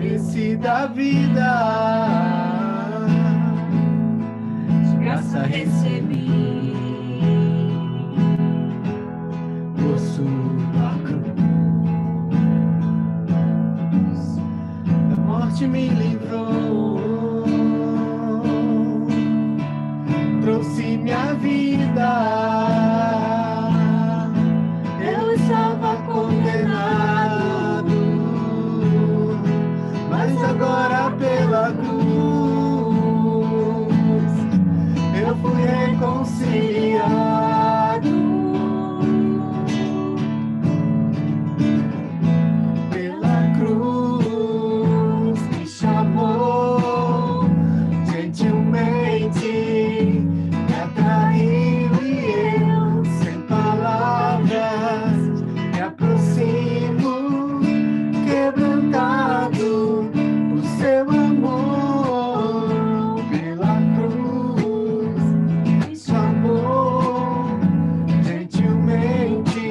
cálice da vida, de graça recebi, por sua cruz, da morte me livrou, trouxe minha vida. Eu estava condenado, mas agora pela cruz eu fui reconciliado. Pela cruz me chamou gentilmente, me atraiu e eu, sem palavras, me aproximo, quebrantado por seu amor. Pela cruz me chamou gentilmente,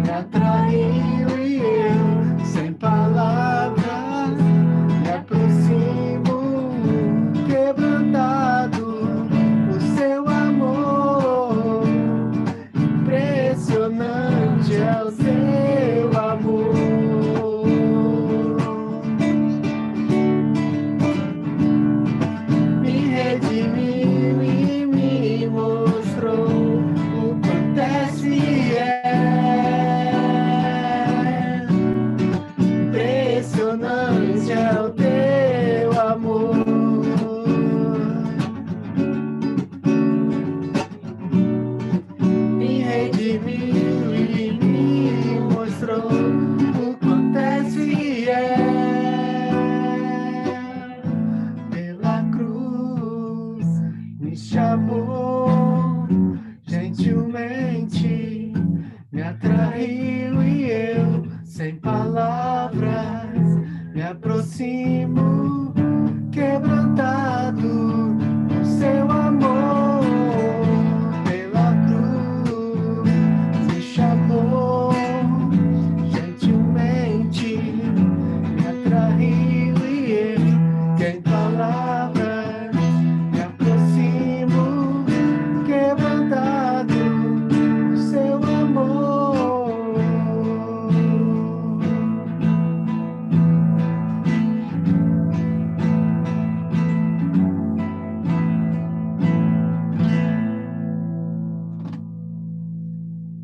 me atraiu e eu, sem palavras, me aproximo, quebrantado por seu amor. Impressionante é o seu amor. Me redimiu e me mostrou o quanto és fiel. Impressionante é o teu amor. Me redimiu e me mostrou o quanto és fiel. Pela cruz me chamou gentilmente, me atraiu e eu, sem palavras, me aproximo, quebrantado por seu amor. Pela cruz me chamou gentilmente, me atraiu e eu, sem palavras, me aproximo, quebrantado por seu amor.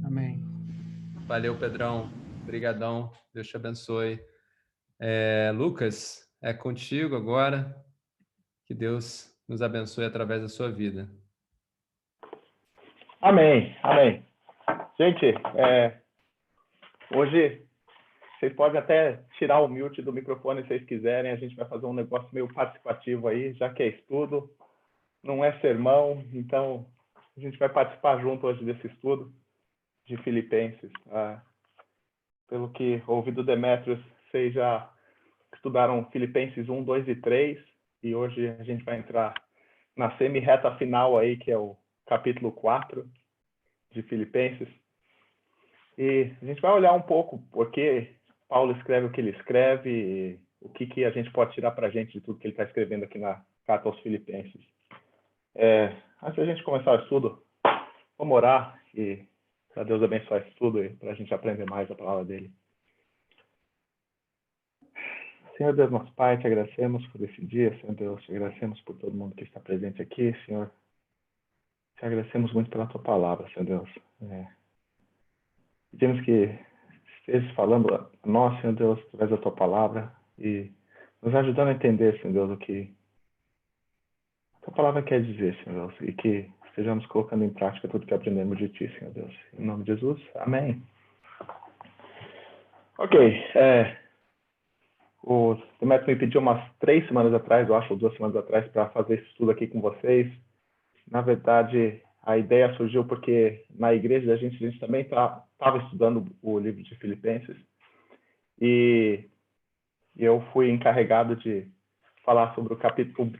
Amém. Valeu, Pedrão. Obrigadão. Deus te abençoe. Lucas, é contigo agora. Que Deus nos abençoe através da sua vida. Amém, amém. Gente, hoje vocês podem até tirar o mute do microfone se vocês quiserem. A gente vai fazer um negócio meio participativo aí, já que é estudo, não é sermão. Então, a gente vai participar junto hoje desse estudo de Filipenses. Pelo que ouvi do Demetrios, vocês já estudaram Filipenses 1, 2 e 3. E hoje a gente vai entrar na semi-reta final aí, que é o capítulo 4 de Filipenses. E a gente vai olhar um pouco por que Paulo escreve o que ele escreve e o que a gente pode tirar para a gente de tudo que ele está escrevendo aqui na carta aos Filipenses. Antes da gente começar o estudo, vamos orar e para Deus abençoar esse estudo e para a gente aprender mais a palavra dele. Senhor Deus, nosso Pai, te agradecemos por esse dia, Senhor Deus, te agradecemos por todo mundo que está presente aqui, Senhor. Te agradecemos muito pela tua palavra, Senhor Deus. Pedimos que estejas falando a nós, Senhor Deus, através da tua palavra e nos ajudando a entender, Senhor Deus, o que a tua palavra quer dizer, Senhor Deus, e que estejamos colocando em prática tudo que aprendemos de ti, Senhor Deus. Em nome de Jesus, amém. Ok, o Demetrio me pediu umas 3 semanas atrás, eu acho, ou 2 semanas atrás, para fazer esse estudo aqui com vocês. Na verdade, a ideia surgiu porque na igreja a gente também estava estudando o livro de Filipenses e eu fui encarregado de falar sobre o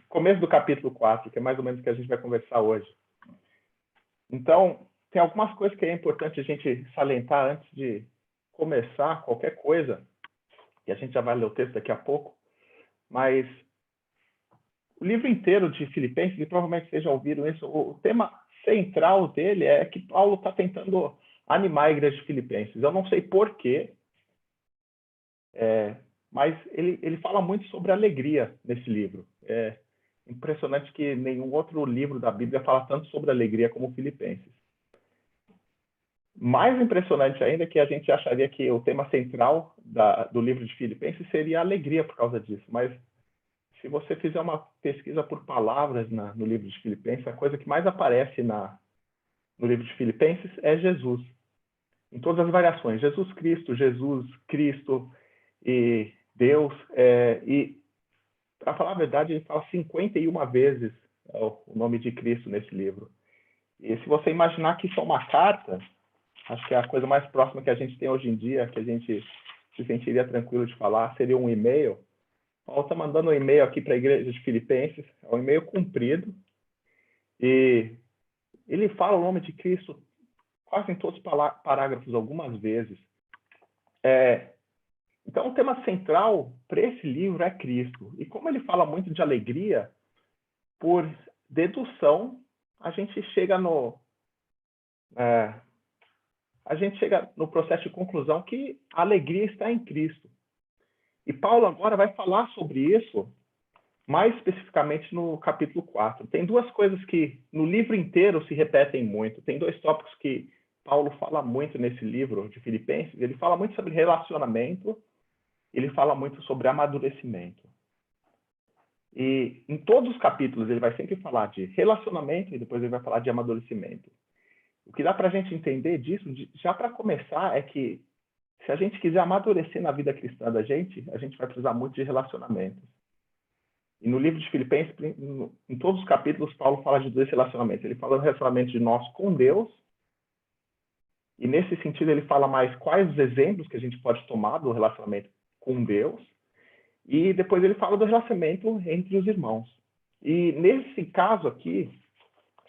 começo do capítulo 4, que é mais ou menos o que a gente vai conversar hoje. Então, tem algumas coisas que é importante a gente salientar antes de começar qualquer coisa, e a gente já vai ler o texto daqui a pouco. mas o livro inteiro de Filipenses, e provavelmente vocês já ouviram isso, o tema central dele é que Paulo está tentando animar a igreja de Filipenses. Eu não sei porquê, mas ele fala muito sobre alegria nesse livro. É impressionante que nenhum outro livro da Bíblia fala tanto sobre alegria como Filipenses. Mais impressionante ainda é que a gente acharia que o tema central do livro de Filipenses seria a alegria por causa disso, mas se você fizer uma pesquisa por palavras no livro de Filipenses, a coisa que mais aparece no livro de Filipenses é Jesus. Em todas as variações, Jesus, Cristo e Deus. E, para falar a verdade, ele fala 51 vezes o nome de Cristo nesse livro. E se você imaginar que isso é uma carta, acho que é a coisa mais próxima que a gente tem hoje em dia, que a gente se sentiria tranquilo de falar, seria um e-mail. Paulo está mandando um e-mail aqui para a igreja de Filipenses, é um e-mail comprido, e ele fala o nome de Cristo quase em todos os parágrafos, algumas vezes. Então, o tema central para esse livro é Cristo. E como ele fala muito de alegria, por dedução, a gente chega no processo de conclusão que a alegria está em Cristo. E Paulo agora vai falar sobre isso, mais especificamente no capítulo 4. Tem duas coisas que no livro inteiro se repetem muito. Tem dois tópicos que Paulo fala muito nesse livro de Filipenses. Ele fala muito sobre relacionamento, ele fala muito sobre amadurecimento. E em todos os capítulos ele vai sempre falar de relacionamento e depois ele vai falar de amadurecimento. O que dá para a gente entender disso, já para começar, é que se a gente quiser amadurecer na vida cristã da gente, a gente vai precisar muito de relacionamentos. E no livro de Filipenses, em todos os capítulos, Paulo fala de dois relacionamentos. Ele fala do relacionamento de nós com Deus, e nesse sentido ele fala mais quais os exemplos que a gente pode tomar do relacionamento com Deus, e depois ele fala do relacionamento entre os irmãos. E nesse caso aqui,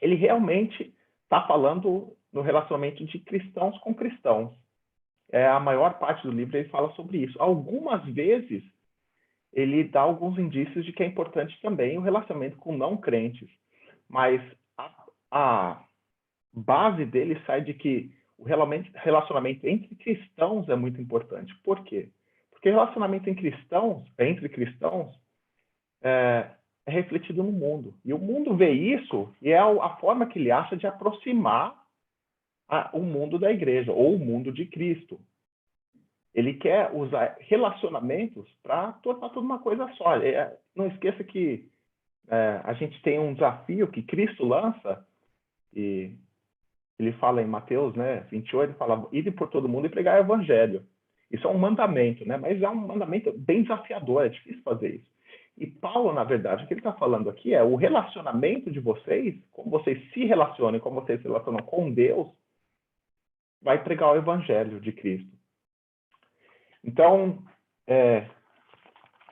ele realmente está falando no relacionamento de cristãos com cristãos. A maior parte do livro ele fala sobre isso. Algumas vezes ele dá alguns indícios de que é importante também o relacionamento com não crentes. Mas a base dele sai de que o relacionamento entre cristãos é muito importante. Por quê? Porque relacionamento entre cristãos é refletido no mundo. E o mundo vê isso e é a forma que ele acha de aproximar o mundo da igreja, ou o mundo de Cristo. Ele quer usar relacionamentos para tornar tudo uma coisa só. Não esqueça que a gente tem um desafio que Cristo lança, e ele fala em Mateus 28, ele fala, ide por todo mundo e pregar o evangelho. Isso é um mandamento, mas é um mandamento bem desafiador, é difícil fazer isso. E Paulo, na verdade, o que ele está falando aqui é o relacionamento de vocês, como vocês se relacionam, como vocês se relacionam com Deus, vai pregar o evangelho de Cristo. Então,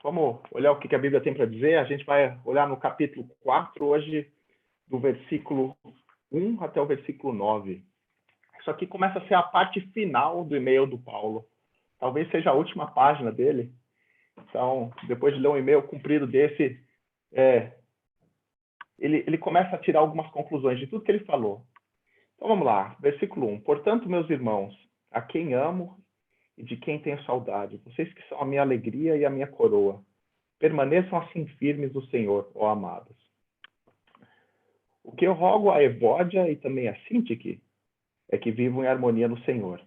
vamos olhar o que a Bíblia tem para dizer. A gente vai olhar no capítulo 4 hoje, do versículo 1 até o versículo 9. Isso aqui começa a ser a parte final do e-mail do Paulo. Talvez seja a última página dele. Então, depois de ler um e-mail comprido desse, ele começa a tirar algumas conclusões de tudo que ele falou. Então, vamos lá. Versículo 1. Portanto, meus irmãos, a quem amo e de quem tenho saudade, vocês que são a minha alegria e a minha coroa, permaneçam assim firmes no Senhor, ó amados. O que eu rogo a Evódia e também a Sintique é que vivam em harmonia no Senhor.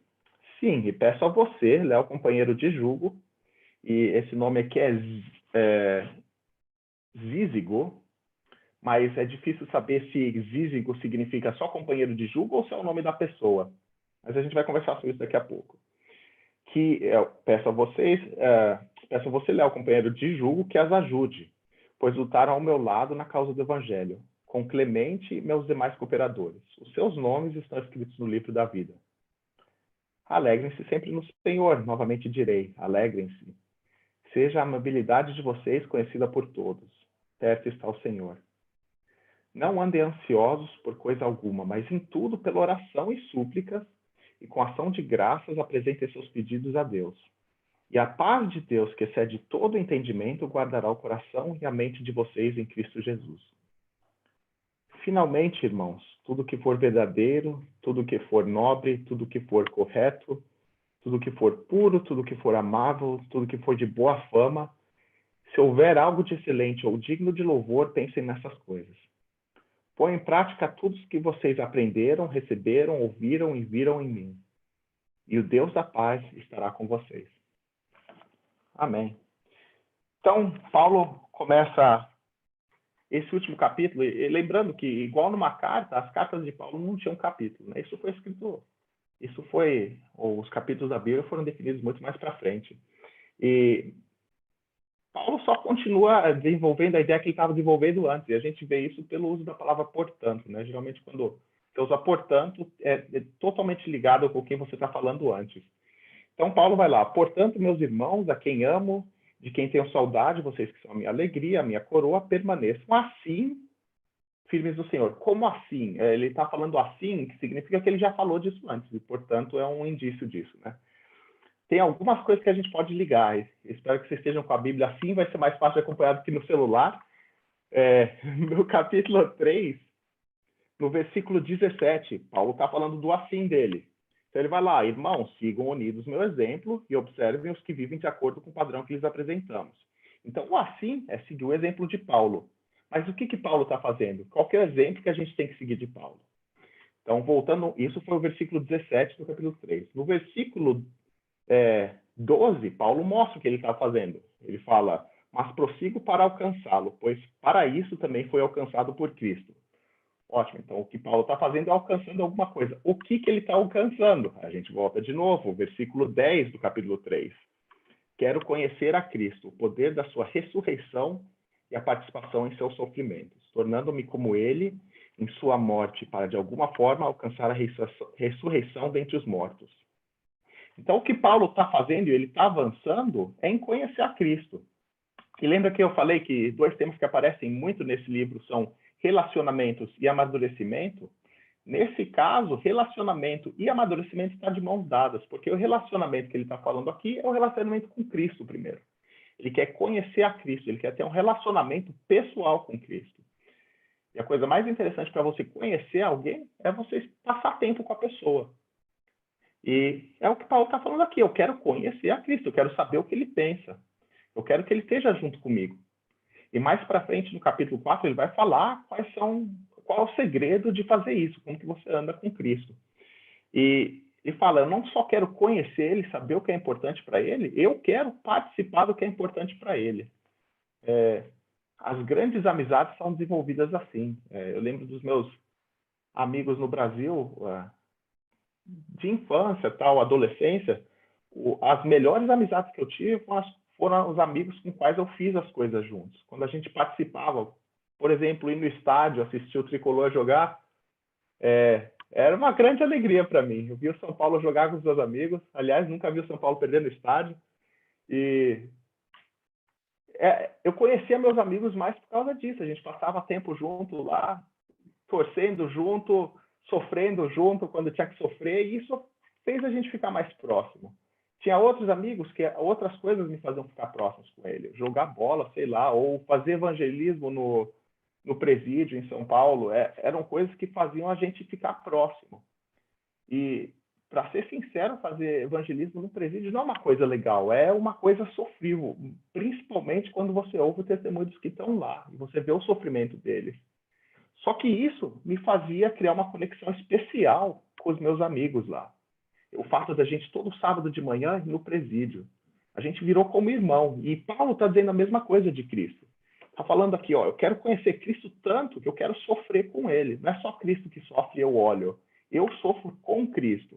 Sim, e peço a você, Léo, companheiro de jugo, e esse nome aqui é Zízigo, mas é difícil saber se Zízigo significa só companheiro de jugo ou se é o nome da pessoa. Mas a gente vai conversar sobre isso daqui a pouco. Que eu peço a você, Léo, companheiro de jugo, que as ajude, pois lutaram ao meu lado na causa do Evangelho, com Clemente e meus demais cooperadores. Os seus nomes estão escritos no livro da vida. Alegrem-se sempre no Senhor, novamente direi, alegrem-se. Seja a amabilidade de vocês conhecida por todos. Perto está o Senhor. Não andem ansiosos por coisa alguma, mas em tudo pela oração e súplicas, e com ação de graças apresentem seus pedidos a Deus. E a paz de Deus, que excede todo entendimento, guardará o coração e a mente de vocês em Cristo Jesus. Finalmente, irmãos, tudo que for verdadeiro, tudo que for nobre, tudo que for correto, tudo que for puro, tudo que for amável, tudo que for de boa fama, se houver algo de excelente ou digno de louvor, pensem nessas coisas. Põe em prática tudo o que vocês aprenderam, receberam, ouviram e viram em mim. E o Deus da paz estará com vocês. Amém. Então, Paulo começa esse último capítulo, e lembrando que, igual numa carta, as cartas de Paulo não tinham capítulo, né? Os capítulos da Bíblia foram definidos muito mais para frente. E Paulo só continua desenvolvendo a ideia que ele estava desenvolvendo antes, e a gente vê isso pelo uso da palavra portanto, né? Geralmente, quando você usa portanto, é totalmente ligado com quem você está falando antes. Então, Paulo vai lá: portanto, meus irmãos, a quem amo, de quem tenho saudade, vocês que são a minha alegria, a minha coroa, permaneçam assim, firmes no Senhor. Como assim? Ele está falando assim, que significa que ele já falou disso antes, e, portanto, é um indício disso, né? Tem algumas coisas que a gente pode ligar. Espero que vocês estejam com a Bíblia assim, vai ser mais fácil de acompanhar do que no celular. No capítulo 3, no versículo 17, Paulo está falando do assim dele. Então ele vai lá: irmãos, sigam unidos meu exemplo e observem os que vivem de acordo com o padrão que lhes apresentamos. Então, o assim é seguir o exemplo de Paulo. Mas o que Paulo está fazendo? Qual que é o exemplo que a gente tem que seguir de Paulo? Então, voltando, isso foi o versículo 17 do capítulo 3. No versículo 12, Paulo mostra o que ele está fazendo. Ele fala: mas prossigo para alcançá-lo, pois para isso também foi alcançado por Cristo. Ótimo, então o que Paulo está fazendo é alcançando alguma coisa. O que ele está alcançando? A gente volta de novo, versículo 10 do capítulo 3. Quero conhecer a Cristo, o poder da sua ressurreição e a participação em seus sofrimentos, tornando-me como ele em sua morte, para de alguma forma alcançar a ressurreição dentre os mortos. Então, o que Paulo está fazendo e ele está avançando é em conhecer a Cristo. E lembra que eu falei que 2 temas que aparecem muito nesse livro são relacionamentos e amadurecimento? Nesse caso, relacionamento e amadurecimento estão de mãos dadas, porque o relacionamento que ele está falando aqui é o relacionamento com Cristo primeiro. Ele quer conhecer a Cristo, ele quer ter um relacionamento pessoal com Cristo. E a coisa mais interessante para você conhecer alguém é você passar tempo com a pessoa. E é o que Paulo está falando aqui: eu quero conhecer a Cristo, eu quero saber o que ele pensa, eu quero que ele esteja junto comigo. E mais para frente, no capítulo 4, ele vai falar qual é o segredo de fazer isso, como que você anda com Cristo. E ele fala: eu não só quero conhecer ele, saber o que é importante para ele, eu quero participar do que é importante para ele. As grandes amizades são desenvolvidas assim. Eu lembro dos meus amigos no Brasil, de infância, tal, adolescência, as melhores amizades que eu tive foram os amigos com quais eu fiz as coisas juntos. Quando a gente participava, por exemplo, ir no estádio, assistir o Tricolor jogar, era uma grande alegria para mim. Eu vi o São Paulo jogar com os meus amigos. Aliás, nunca vi o São Paulo perder no estádio. E eu conhecia meus amigos mais por causa disso. A gente passava tempo junto lá, torcendo junto, sofrendo junto quando tinha que sofrer, e isso fez a gente ficar mais próximo. Tinha outros amigos que outras coisas me faziam ficar próximos com ele. Jogar bola, sei lá, ou fazer evangelismo no presídio em São Paulo. Eram coisas que faziam a gente ficar próximo. E, para ser sincero, fazer evangelismo no presídio não é uma coisa legal, é uma coisa sofrível, principalmente quando você ouve o testemunho dos que estão lá e você vê o sofrimento deles. Só que isso me fazia criar uma conexão especial com os meus amigos lá. O fato da gente todo sábado de manhã ir no presídio. A gente virou como irmão. E Paulo está dizendo a mesma coisa de Cristo. Está falando aqui: eu quero conhecer Cristo tanto que eu quero sofrer com ele. Não é só Cristo que sofre e eu olho. Eu sofro com Cristo.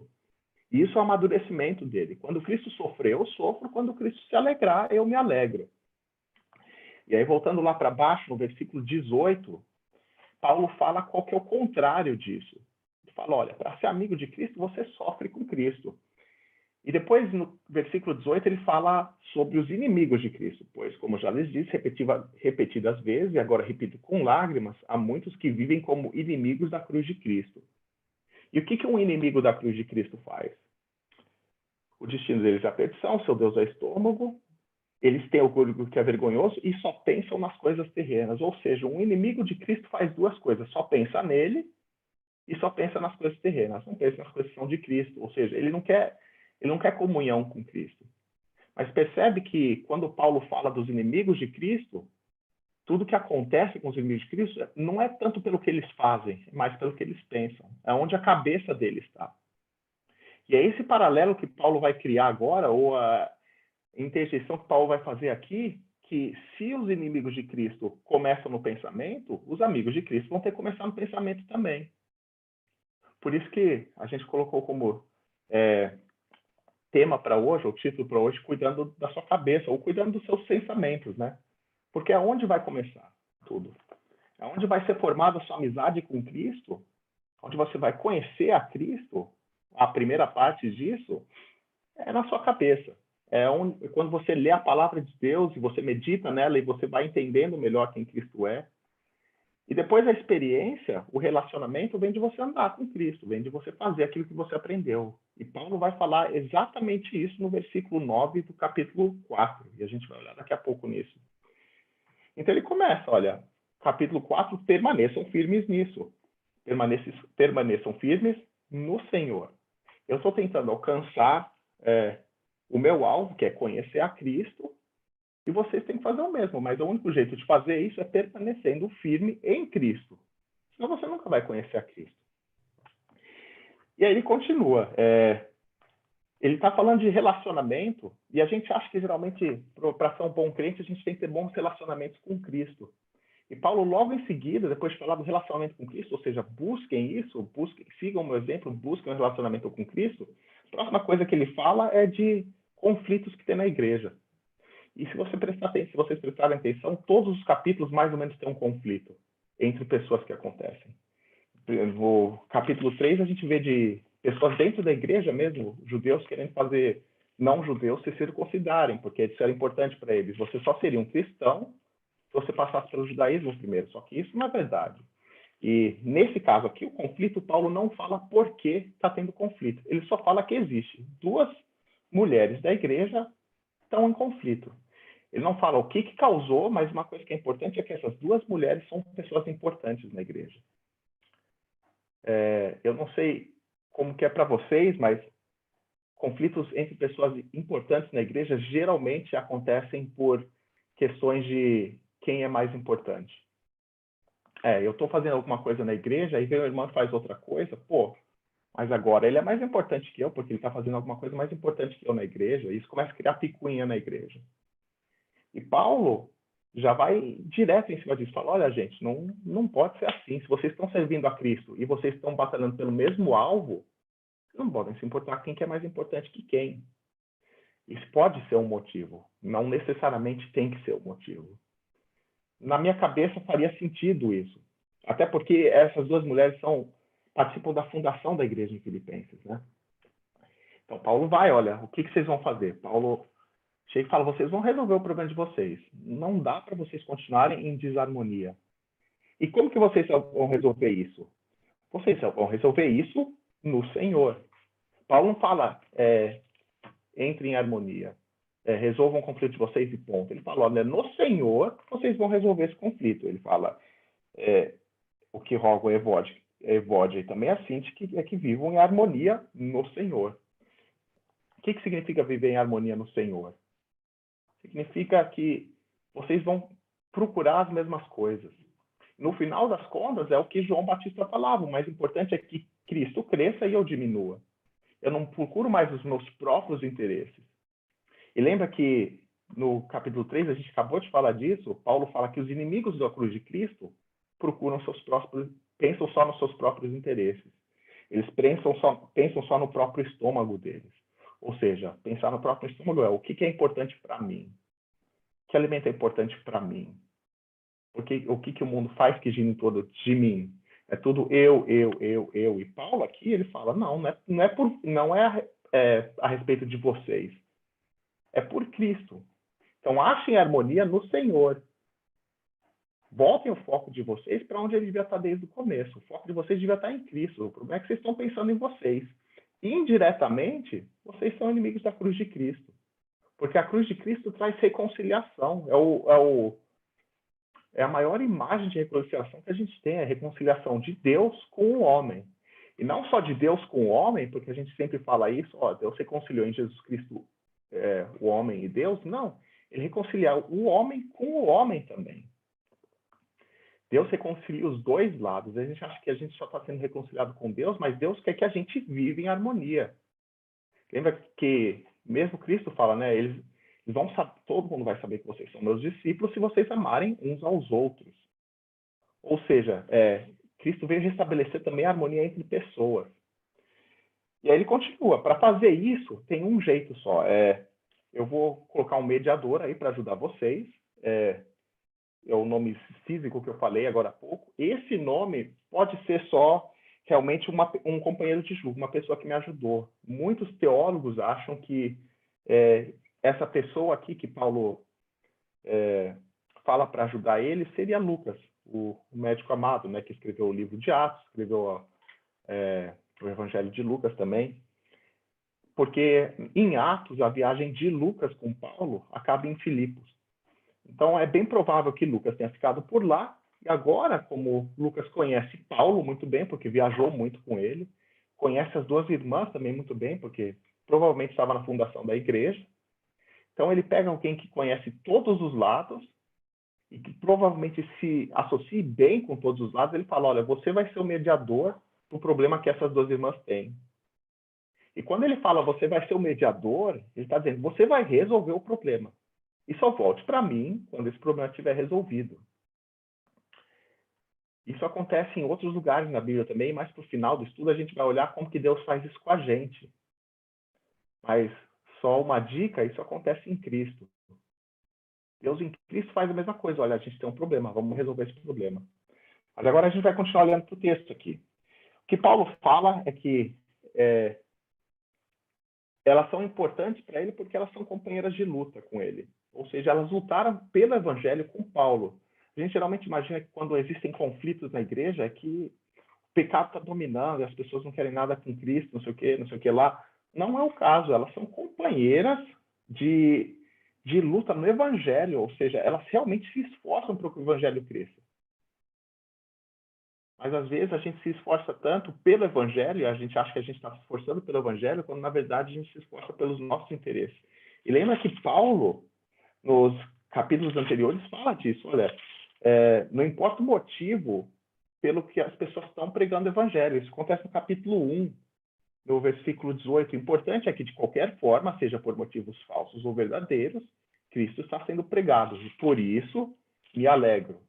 E isso é o amadurecimento dele. Quando Cristo sofreu, eu sofro. Quando Cristo se alegrar, eu me alegro. E aí, voltando lá para baixo, no versículo 18, Paulo fala qual que é o contrário disso. Ele fala: olha, para ser amigo de Cristo, você sofre com Cristo. E depois, no versículo 18, ele fala sobre os inimigos de Cristo. Pois, como já lhes disse repetidas vezes, e agora repito com lágrimas, há muitos que vivem como inimigos da cruz de Cristo. E o que um inimigo da cruz de Cristo faz? o destino deles é a perdição, seu Deus é o estômago, eles têm orgulho que é vergonhoso e só pensam nas coisas terrenas. Ou seja, um inimigo de Cristo faz duas coisas, só pensa nele e só pensa nas coisas terrenas, não pensa nas coisas que são de Cristo. Ou seja, ele não quer comunhão com Cristo. Mas percebe que quando Paulo fala dos inimigos de Cristo, tudo que acontece com os inimigos de Cristo não é tanto pelo que eles fazem, mas pelo que eles pensam. É onde a cabeça deles está. E é esse paralelo que Paulo vai criar agora, ou a interjeição que Paulo vai fazer aqui, que se os inimigos de Cristo começam no pensamento, os amigos de Cristo vão ter que começar no pensamento também. Por isso que a gente colocou como tema para hoje, ou título para hoje, cuidando da sua cabeça, ou cuidando dos seus pensamentos, né? Porque é onde vai começar tudo. É onde vai ser formada a sua amizade com Cristo, onde você vai conhecer a Cristo. A primeira parte disso é na sua cabeça. Quando você lê a palavra de Deus e você medita nela e você vai entendendo melhor quem Cristo é. E depois a experiência, o relacionamento vem de você andar com Cristo, vem de você fazer aquilo que você aprendeu. E Paulo vai falar exatamente isso no versículo 9 do capítulo 4. E a gente vai olhar daqui a pouco nisso. Então ele começa, olha, capítulo 4, permaneçam firmes nisso. Permaneçam firmes no Senhor. Eu estou tentando alcançar o meu alvo, que é conhecer a Cristo, e vocês têm que fazer o mesmo, mas o único jeito de fazer isso é permanecendo firme em Cristo. Senão você nunca vai conhecer a Cristo. E aí ele continua. Ele está falando de relacionamento, e a gente acha que geralmente, para ser um bom crente, a gente tem que ter bons relacionamentos com Cristo. E Paulo, logo em seguida, depois de falar do relacionamento com Cristo, ou seja, busquem isso, sigam o meu exemplo, busquem um relacionamento com Cristo, a próxima coisa que ele fala é de conflitos que tem na igreja. E se vocês prestarem atenção, todos os capítulos mais ou menos têm um conflito entre pessoas que acontecem. No capítulo 3, a gente vê de pessoas dentro da igreja mesmo, judeus querendo fazer não-judeus se circuncidarem, porque isso era importante para eles. Você só seria um cristão se você passasse pelo judaísmo primeiro. Só que isso não é verdade. E nesse caso aqui, o conflito, Paulo não fala por que está tendo conflito. Ele só fala que existe. Duas mulheres da igreja estão em conflito. Ele não fala o que causou, mas uma coisa que é importante é que essas duas mulheres são pessoas importantes na igreja. Eu não sei como que é para vocês, mas conflitos entre pessoas importantes na igreja geralmente acontecem por questões de quem é mais importante. Eu estou fazendo alguma coisa na igreja, aí vem o irmão e faz outra coisa, mas agora ele é mais importante que eu, porque ele está fazendo alguma coisa mais importante que eu na igreja, e isso começa a criar picuinha na igreja. E Paulo já vai direto em cima disso, fala, olha gente, não pode ser assim, se vocês estão servindo a Cristo e vocês estão batalhando pelo mesmo alvo, não podem se importar quem que é mais importante que quem. Isso pode ser um motivo, não necessariamente tem que ser um motivo. Na minha cabeça faria sentido isso, até porque essas duas mulheres participam da fundação da igreja em Filipenses, né? Então Paulo vai, olha, o que vocês vão fazer? Paulo chega e fala, vocês vão resolver o problema de vocês. Não dá para vocês continuarem em desarmonia. E como que vocês vão resolver isso? Vocês vão resolver isso no Senhor. Paulo não fala, entrem em harmonia, resolvam o conflito de vocês e ponto. Ele fala, olha, no Senhor vocês vão resolver esse conflito. Ele fala, o que rogo é Evódia e também a Sinti, que vivam em harmonia no Senhor. O que significa viver em harmonia no Senhor? Significa que vocês vão procurar as mesmas coisas. No final das contas, é o que João Batista falava. O mais importante é que Cristo cresça e eu diminua. Eu não procuro mais os meus próprios interesses. E lembra que no capítulo 3, a gente acabou de falar disso, Paulo fala que os inimigos da cruz de Cristo pensam só nos seus próprios interesses. Eles pensam só no próprio estômago deles. Ou seja, pensar no próprio estômago é o que é importante para mim? Que alimento é importante para mim? O que o mundo faz que gira em torno de mim? É tudo eu. E Paulo aqui, ele fala, não é a respeito de vocês. É por Cristo. Então, achem harmonia no Senhor. Voltem o foco de vocês para onde ele devia estar desde o começo. O foco de vocês devia estar em Cristo. O problema é que vocês estão pensando em vocês. indiretamente, vocês são inimigos da cruz de Cristo. Porque a cruz de Cristo traz reconciliação. É a maior imagem de reconciliação que a gente tem, a reconciliação de Deus com o homem. E não só de Deus com o homem, porque a gente sempre fala isso, Deus reconciliou em Jesus Cristo o homem e Deus. Não, ele reconcilia o homem com o homem também. Deus reconcilia os dois lados. A gente acha que a gente só está sendo reconciliado com Deus, mas Deus quer que a gente viva em harmonia. Lembra que mesmo Cristo fala, né? Eles vão saber, todo mundo vai saber que vocês são meus discípulos se vocês amarem uns aos outros. Ou seja, Cristo veio restabelecer também a harmonia entre pessoas. E aí ele continua. Para fazer isso, tem um jeito só. Eu vou colocar um mediador aí para ajudar vocês. É o nome físico que eu falei agora há pouco. Esse nome pode ser só realmente um companheiro de julgo, uma pessoa que me ajudou. Muitos teólogos acham que essa pessoa aqui que Paulo fala para ajudar ele seria Lucas, o médico amado, né, que escreveu o livro de Atos, escreveu o Evangelho de Lucas também. Porque em Atos, a viagem de Lucas com Paulo acaba em Filipos. Então, é bem provável que Lucas tenha ficado por lá. E agora, como Lucas conhece Paulo muito bem, porque viajou muito com ele, conhece as duas irmãs também muito bem, porque provavelmente estava na fundação da igreja. Então, ele pega alguém que conhece todos os lados e que provavelmente se associe bem com todos os lados. Ele fala, olha, você vai ser o mediador do problema que essas duas irmãs têm. E quando ele fala, você vai ser o mediador, ele está dizendo, você vai resolver o problema. E só volte para mim quando esse problema estiver resolvido. Isso acontece em outros lugares na Bíblia também, mas para o final do estudo a gente vai olhar como que Deus faz isso com a gente. Mas só uma dica, isso acontece em Cristo. Deus em Cristo faz a mesma coisa. Olha, a gente tem um problema, vamos resolver esse problema. Mas agora a gente vai continuar olhando para o texto aqui. O que Paulo fala é que elas são importantes para ele porque elas são companheiras de luta com ele. Ou seja, elas lutaram pelo evangelho com Paulo. A gente geralmente imagina que quando existem conflitos na igreja é que o pecado está dominando e as pessoas não querem nada com Cristo, não sei o que lá. Não é o caso. Elas são companheiras de luta no evangelho. Ou seja, elas realmente se esforçam para que o evangelho cresça. Mas, às vezes, a gente se esforça tanto pelo evangelho, a gente acha que a gente está se esforçando pelo evangelho, quando, na verdade, a gente se esforça pelos nossos interesses. E lembra que Paulo, nos capítulos anteriores, fala disso. Olha, não importa o motivo pelo que as pessoas estão pregando o evangelho. Isso acontece no capítulo 1, no versículo 18. O importante é que, de qualquer forma, seja por motivos falsos ou verdadeiros, Cristo está sendo pregado. E, por isso, me alegro.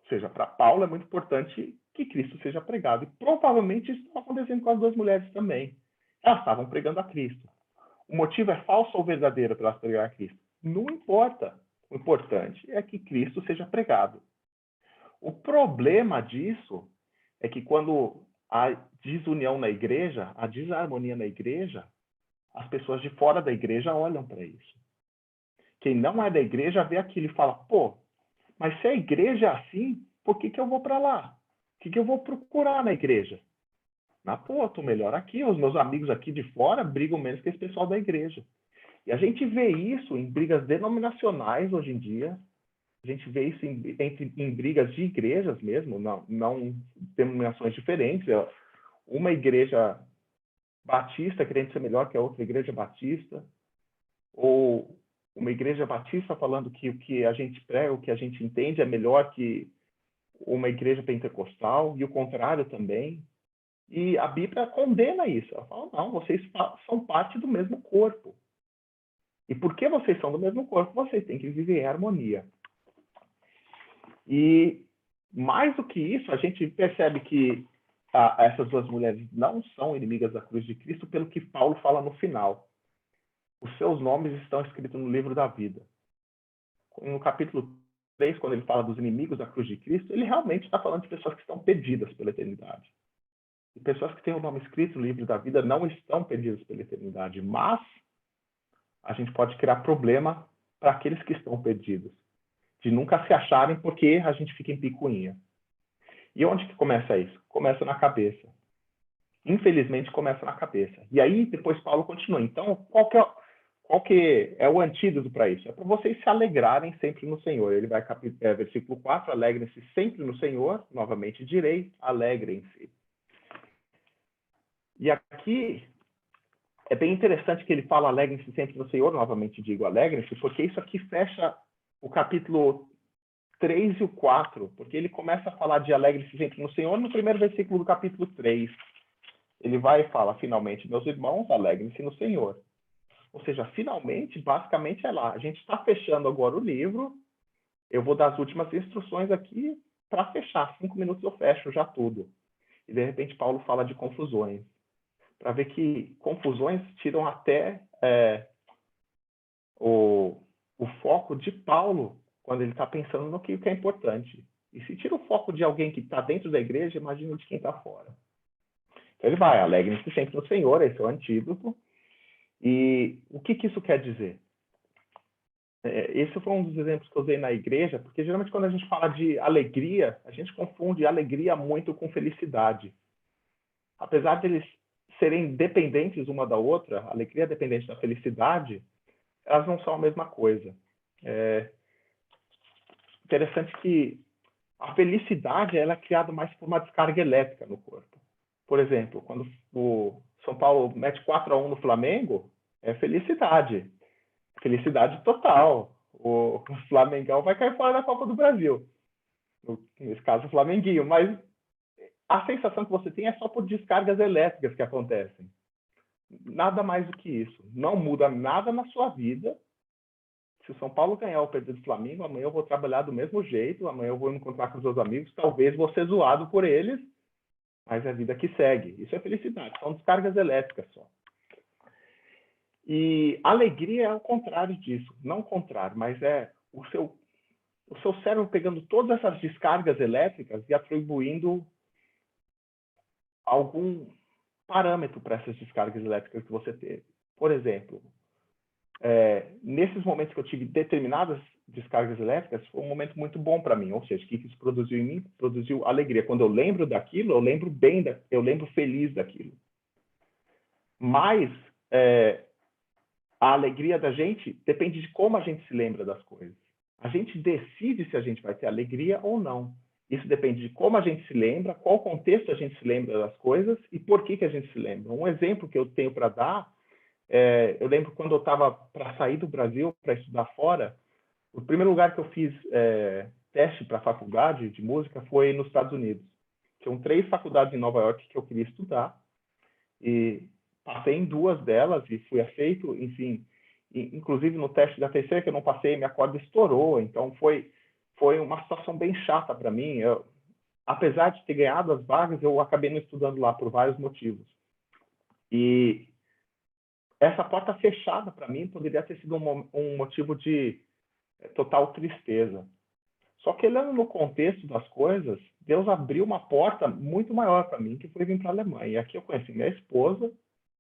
Ou seja, para Paulo é muito importante que Cristo seja pregado. E provavelmente isso está acontecendo com as duas mulheres também. Elas estavam pregando a Cristo. O motivo é falso ou verdadeiro para elas pregar a Cristo? Não importa. O importante é que Cristo seja pregado. O problema disso é que quando há desunião na igreja, a desarmonia na igreja, as pessoas de fora da igreja olham para isso. Quem não é da igreja vê aquilo e fala, pô, mas se a igreja é assim, por que eu vou para lá? O que eu vou procurar na igreja? Pô, estou melhor aqui. Os meus amigos aqui de fora brigam menos que esse pessoal da igreja. E a gente vê isso em brigas denominacionais hoje em dia. A gente vê isso em brigas de igrejas mesmo, não denominações diferentes. Uma igreja batista querendo ser melhor que a outra igreja batista. Ou uma igreja batista falando que o que a gente prega, o que a gente entende é melhor que uma igreja pentecostal, e o contrário também. E a Bíblia condena isso. Ela fala, não, vocês são parte do mesmo corpo. E porque vocês são do mesmo corpo, vocês têm que viver em harmonia. E mais do que isso, a gente percebe que essas duas mulheres não são inimigas da cruz de Cristo pelo que Paulo fala no final. Os seus nomes estão escritos no livro da vida. No capítulo 3, quando ele fala dos inimigos da cruz de Cristo, ele realmente está falando de pessoas que estão perdidas pela eternidade. E pessoas que têm o nome escrito no livro da vida não estão perdidas pela eternidade, mas a gente pode criar problema para aqueles que estão perdidos, de nunca se acharem porque a gente fica em picuinha. E onde que começa isso? Começa na cabeça. Infelizmente, começa na cabeça. E aí, depois Paulo continua. Então, qual que é o antídoto para isso? É para vocês se alegrarem sempre no Senhor. Ele vai, versículo 4, alegrem-se sempre no Senhor. Novamente direi, alegrem-se. E aqui é bem interessante que ele fala alegrem-se sempre no Senhor. Novamente digo alegrem-se, porque isso aqui fecha o capítulo 3 e o 4, porque ele começa a falar de alegre-se sempre no Senhor no primeiro versículo do capítulo 3. Ele vai e fala, finalmente, meus irmãos, alegrem-se no Senhor. Ou seja, finalmente, basicamente é lá. A gente está fechando agora o livro, eu vou dar as últimas instruções aqui para fechar. 5 minutos eu fecho já tudo. E, de repente, Paulo fala de confusões. Para ver que confusões tiram até o foco de Paulo quando ele está pensando no que é importante. E se tira o foco de alguém que está dentro da igreja, imagina de quem está fora. Então ele vai, alegrem-se sempre no Senhor, esse é o antídoto. E o que isso quer dizer? Esse foi um dos exemplos que eu usei na igreja, porque geralmente quando a gente fala de alegria, a gente confunde alegria muito com felicidade. Apesar de eles serem dependentes uma da outra, a alegria é dependente da felicidade, elas não são a mesma coisa. É interessante que a felicidade ela é criada mais por uma descarga elétrica no corpo. Por exemplo, quando o São Paulo mete 4-1 no Flamengo, é felicidade. Felicidade total. O Flamengão vai cair fora da Copa do Brasil. Nesse caso, o Flamenguinho. Mas a sensação que você tem é só por descargas elétricas que acontecem. Nada mais do que isso. Não muda nada na sua vida. Se o São Paulo ganhar ou perder do Flamengo, amanhã eu vou trabalhar do mesmo jeito, amanhã eu vou me encontrar com os meus amigos, talvez vou ser zoado por eles, mas é a vida que segue. Isso é felicidade, são descargas elétricas só. E alegria é o contrário disso. Não o contrário, mas é o seu cérebro pegando todas essas descargas elétricas e atribuindo algum parâmetro para essas descargas elétricas que você teve. Por exemplo, nesses momentos que eu tive determinadas descargas elétricas, foi um momento muito bom para mim. Ou seja, o que isso produziu em mim? Produziu alegria. Quando eu lembro daquilo, eu lembro bem, eu lembro feliz daquilo. Mas a alegria da gente depende de como a gente se lembra das coisas. A gente decide se a gente vai ter alegria ou não. Isso depende de como a gente se lembra, qual contexto a gente se lembra das coisas e por que a gente se lembra. Um exemplo que eu tenho para dar, eu lembro quando eu estava para sair do Brasil, para estudar fora, o primeiro lugar que eu fiz teste para a faculdade de música foi nos Estados Unidos. Tinham 3 faculdades em Nova York que eu queria estudar e passei em 2 delas e fui aceito, enfim. Inclusive no teste da terceira que eu não passei, minha corda estourou, então foi uma situação bem chata para mim. Apesar de ter ganhado as vagas, eu acabei não estudando lá por vários motivos. E essa porta fechada para mim poderia ter sido um motivo de total tristeza. Só que olhando no contexto das coisas, Deus abriu uma porta muito maior para mim, que foi vir para a Alemanha. E aqui eu conheci minha esposa,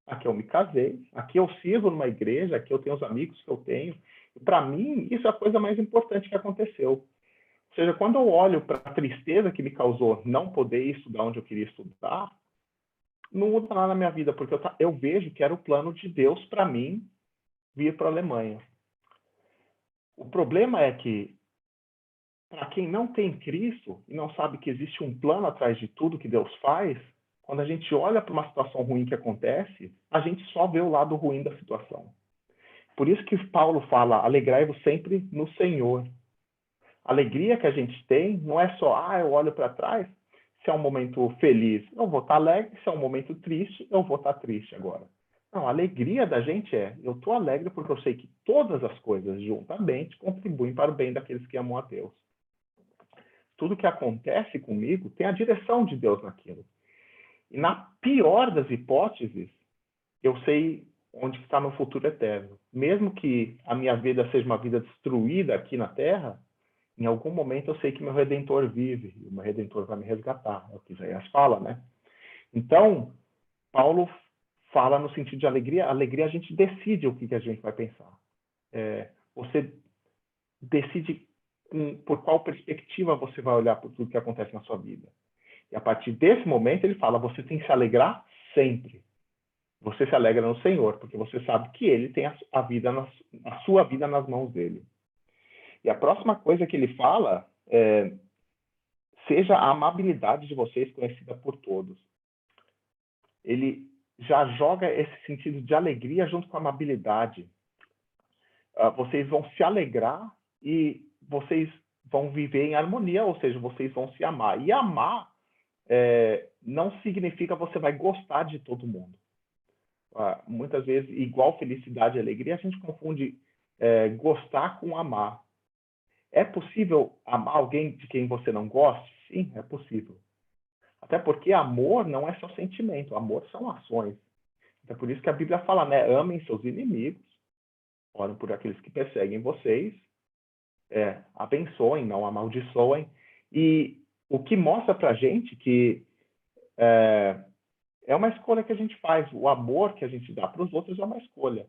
aqui eu me casei, aqui eu sirvo numa igreja, aqui eu tenho os amigos que eu tenho. E para mim, isso é a coisa mais importante que aconteceu. Ou seja, quando eu olho para a tristeza que me causou não poder estudar onde eu queria estudar, não muda nada na minha vida, porque eu vejo que era o plano de Deus para mim vir para a Alemanha. O problema é que, para quem não tem Cristo e não sabe que existe um plano atrás de tudo que Deus faz, quando a gente olha para uma situação ruim que acontece, a gente só vê o lado ruim da situação. Por isso que Paulo fala, alegrai-vos sempre no Senhor. A alegria que a gente tem não é só, eu olho para trás, se é um momento feliz, eu vou estar alegre, se é um momento triste, eu vou estar triste agora. Não, a alegria da gente eu estou alegre porque eu sei que todas as coisas juntamente contribuem para o bem daqueles que amam a Deus. Tudo que acontece comigo tem a direção de Deus naquilo. E na pior das hipóteses, eu sei onde está meu futuro eterno. Mesmo que a minha vida seja uma vida destruída aqui na Terra, em algum momento eu sei que meu Redentor vive, e o meu Redentor vai me resgatar, é o que Isaías fala, né? Então, Paulo fala no sentido de alegria. Alegria a gente decide o que a gente vai pensar. Você decide por qual perspectiva você vai olhar por tudo que acontece na sua vida. E a partir desse momento ele fala, você tem que se alegrar sempre. Você se alegra no Senhor, porque você sabe que Ele tem a sua vida nas mãos dele. E a próxima coisa que ele fala é: seja a amabilidade de vocês conhecida por todos. Ele já joga esse sentido de alegria junto com a amabilidade. Vocês vão se alegrar e vocês vão viver em harmonia, ou seja, vocês vão se amar. E amar não significa você vai gostar de todo mundo. Muitas vezes, igual felicidade e alegria, a gente confunde gostar com amar. É possível amar alguém de quem você não goste? Sim, é possível. Até porque amor não é só sentimento, amor são ações. É por isso que a Bíblia fala, né? Amem seus inimigos, orem por aqueles que perseguem vocês, abençoem, não amaldiçoem. E o que mostra pra gente que é uma escolha que a gente faz. O amor que a gente dá para os outros é uma escolha.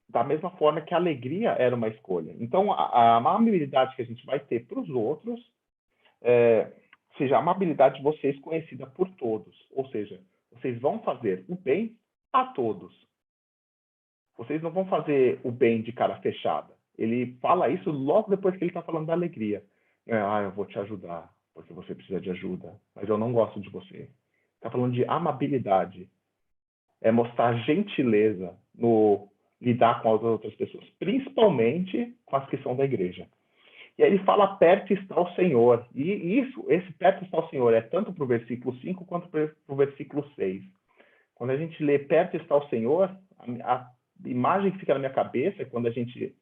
Da mesma forma que a alegria era uma escolha. Então, a amabilidade que a gente vai ter para os outros, seja a amabilidade de vocês conhecida por todos. Ou seja, vocês vão fazer o bem a todos. Vocês não vão fazer o bem de cara fechada. Ele fala isso logo depois que ele está falando da alegria. Eu vou te ajudar, porque você precisa de ajuda, mas eu não gosto de você. Está falando de amabilidade. É mostrar gentileza no lidar com as outras pessoas, principalmente com as que são da igreja. E aí ele fala, perto está o Senhor. E esse perto está o Senhor é tanto para o versículo 5 quanto para o versículo 6. Quando a gente lê perto está o Senhor, a imagem que fica na minha cabeça é quando a gente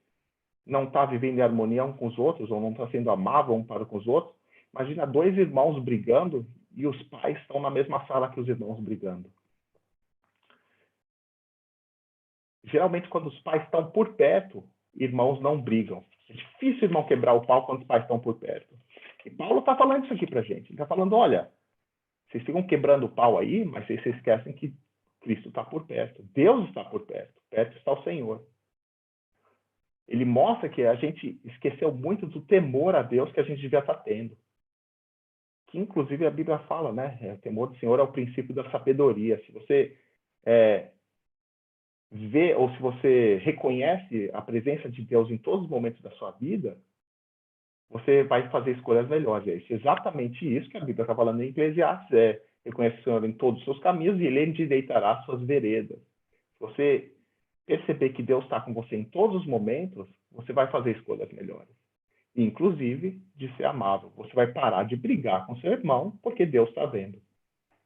não está vivendo em harmonia um com os outros, ou não está sendo amável um para com os outros. Imagina dois irmãos brigando e os pais estão na mesma sala que os irmãos brigando. Geralmente, quando os pais estão por perto, irmãos não brigam. É difícil irmão quebrar o pau quando os pais estão por perto. E Paulo está falando isso aqui para a gente. Ele está falando, olha, vocês ficam quebrando o pau aí, mas vocês esquecem que Cristo está por perto. Deus está por perto. Perto está o Senhor. Ele mostra que a gente esqueceu muito do temor a Deus que a gente devia estar tendo. Que, inclusive, a Bíblia fala, né? O temor do Senhor é o princípio da sabedoria. Se você vê, ou se você reconhece a presença de Deus em todos os momentos da sua vida, você vai fazer escolhas melhores. É exatamente isso que a Bíblia está falando em Eclesiastes. Reconhece o Senhor em todos os seus caminhos e Ele endireitará as suas veredas. Se você perceber que Deus está com você em todos os momentos, você vai fazer escolhas melhores. Inclusive de ser amável. Você vai parar de brigar com seu irmão, porque Deus está vendo.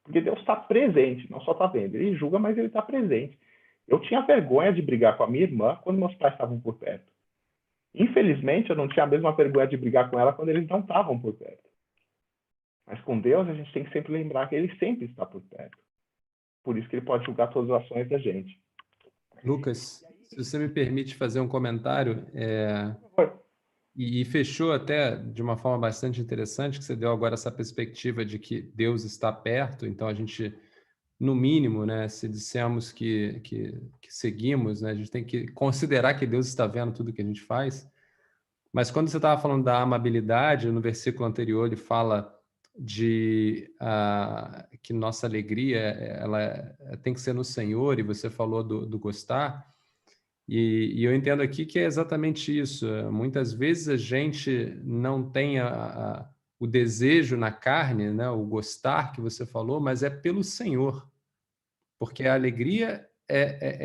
Porque Deus está presente, não só está vendo. Ele julga, mas Ele está presente. Eu tinha vergonha de brigar com a minha irmã quando meus pais estavam por perto. Infelizmente, eu não tinha a mesma vergonha de brigar com ela quando eles não estavam por perto. Mas com Deus, a gente tem que sempre lembrar que Ele sempre está por perto. Por isso que Ele pode julgar todas as ações da gente. Lucas, se você me permite fazer um comentário, Por favor. e fechou até de uma forma bastante interessante, que você deu agora essa perspectiva de que Deus está perto, então a gente, no mínimo, né, se dissermos que seguimos, né, a gente tem que considerar que Deus está vendo tudo que a gente faz. Mas quando você estava falando da amabilidade, no versículo anterior ele fala de que nossa alegria ela tem que ser no Senhor, e você falou do gostar, e eu entendo aqui que é exatamente isso. Muitas vezes a gente não tem o desejo na carne, né, o gostar que você falou, mas é pelo Senhor, porque a alegria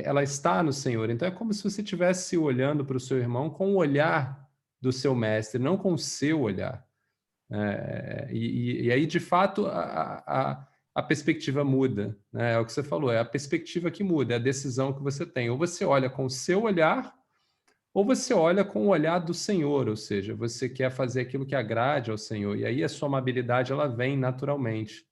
ela está no Senhor. Então é como se você estivesse olhando para o seu irmão com o olhar do seu mestre, não com o seu olhar. E aí, de fato, a perspectiva muda, né? É o que você falou, é a perspectiva que muda, é a decisão que você tem. Ou você olha com o seu olhar, ou você olha com o olhar do Senhor, ou seja, você quer fazer aquilo que agrade ao Senhor. E aí a sua amabilidade ela vem naturalmente,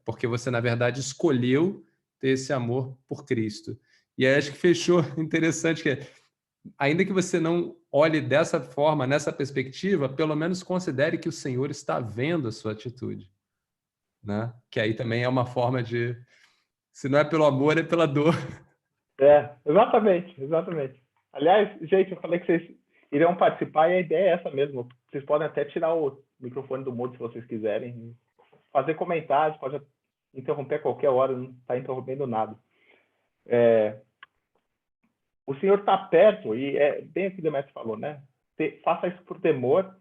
porque você, na verdade, escolheu ter esse amor por Cristo. E aí acho que fechou interessante que ainda que você não olhe dessa forma, nessa perspectiva, pelo menos considere que o Senhor está vendo a sua atitude, né? Que aí também é uma forma de, se não é pelo amor, é pela dor. Exatamente. Aliás, gente, eu falei que vocês iriam participar e a ideia é essa mesmo. Vocês podem até tirar o microfone do mudo se vocês quiserem. Fazer comentários, pode interromper a qualquer hora, não está interrompendo nada. O Senhor está perto, e é bem o que o Demetrio falou, né? Faça isso por temor.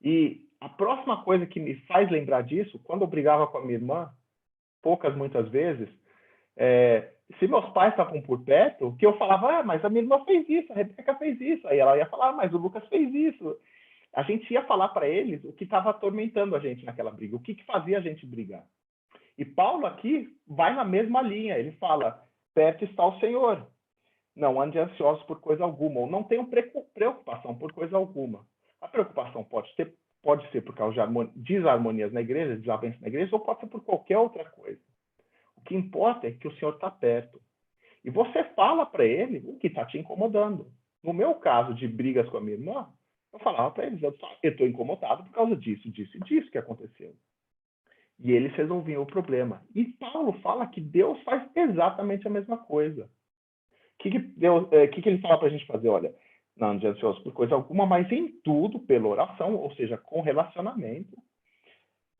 E a próxima coisa que me faz lembrar disso, quando eu brigava com a minha irmã, muitas vezes, se meus pais estavam por perto, que eu falava, mas a minha irmã fez isso, a Rebeca fez isso. Aí ela ia falar, mas o Lucas fez isso. A gente ia falar para eles o que estava atormentando a gente naquela briga, o que fazia a gente brigar. E Paulo aqui vai na mesma linha, ele fala, perto está o Senhor. Não ande ansiosos por coisa alguma, ou não tenham preocupação por coisa alguma. A preocupação pode ser por causa de desarmonias na igreja, desavenças na igreja, ou pode ser por qualquer outra coisa. O que importa é que o Senhor está perto. E você fala para ele o que está te incomodando. No meu caso de brigas com a minha irmã, eu falava para eles, eu estou incomodado por causa disso, disso e disso que aconteceu. E eles resolviam o problema. E Paulo fala que Deus faz exatamente a mesma coisa. O que ele fala para a gente fazer? Olha, não ande ansioso por coisa alguma, mas em tudo, pela oração, ou seja, com relacionamento,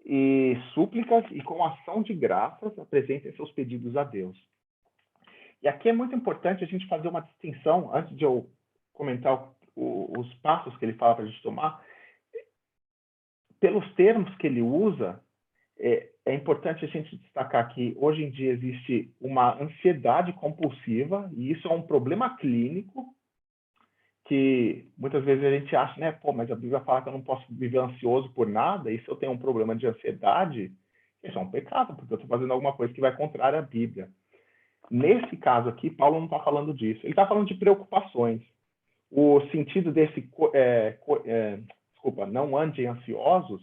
e súplicas e com ação de graças, apresentem seus pedidos a Deus. E aqui é muito importante a gente fazer uma distinção, antes de eu comentar os passos que ele fala para a gente tomar, pelos termos que ele usa, é importante a gente destacar que hoje em dia existe uma ansiedade compulsiva, e isso é um problema clínico, que muitas vezes a gente acha, né, mas a Bíblia fala que eu não posso viver ansioso por nada, e se eu tenho um problema de ansiedade, isso é um pecado, porque eu estou fazendo alguma coisa que vai contrária à Bíblia. Nesse caso aqui, Paulo não está falando disso, ele está falando de preocupações. O sentido desse, não andem ansiosos,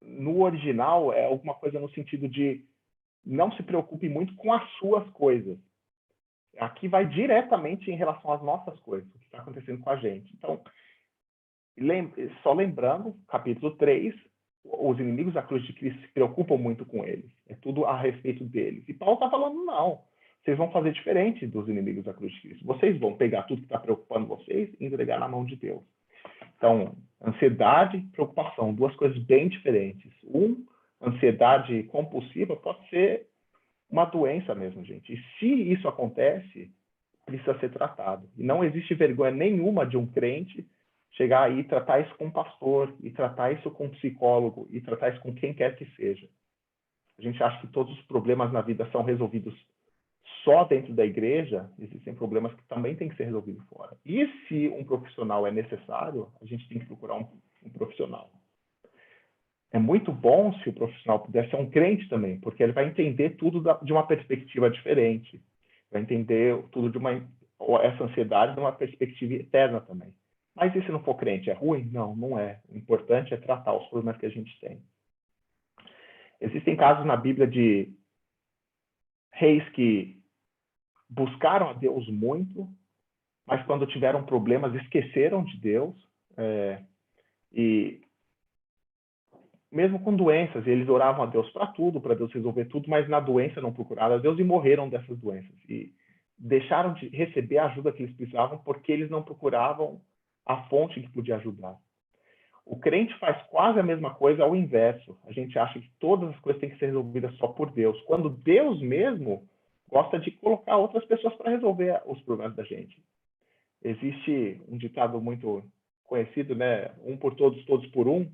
no original é alguma coisa no sentido de não se preocupe muito com as suas coisas. Aqui vai diretamente em relação às nossas coisas, o que está acontecendo com a gente. Então, só lembrando, capítulo 3, os inimigos da cruz de Cristo se preocupam muito com eles. É tudo a respeito deles. E Paulo está falando, não. Vocês vão fazer diferente dos inimigos da cruz de Cristo. Vocês vão pegar tudo que está preocupando vocês e entregar na mão de Deus. Então, ansiedade e preocupação, duas coisas bem diferentes. Ansiedade compulsiva pode ser uma doença mesmo, gente. E se isso acontece, precisa ser tratado. E não existe vergonha nenhuma de um crente chegar aí e tratar isso com um pastor, e tratar isso com um psicólogo, e tratar isso com quem quer que seja. A gente acha que todos os problemas na vida são resolvidos só dentro da igreja, existem problemas que também têm que ser resolvidos fora. E se um profissional é necessário, a gente tem que procurar um profissional. É muito bom se o profissional puder ser um crente também, porque ele vai entender tudo de uma perspectiva diferente. Vai entender tudo essa ansiedade de uma perspectiva eterna também. Mas e se não for crente, é ruim? Não, não é. O importante é tratar os problemas que a gente tem. Existem casos na Bíblia de reis que buscaram a Deus muito, mas quando tiveram problemas, esqueceram de Deus. E mesmo com doenças, eles oravam a Deus para tudo, para Deus resolver tudo, mas na doença não procuraram a Deus e morreram dessas doenças. E deixaram de receber a ajuda que eles precisavam porque eles não procuravam a fonte que podia ajudar. O crente faz quase a mesma coisa ao inverso. A gente acha que todas as coisas têm que ser resolvidas só por Deus, quando Deus mesmo gosta de colocar outras pessoas para resolver os problemas da gente. Existe um ditado muito conhecido, né? Um por todos, todos por um.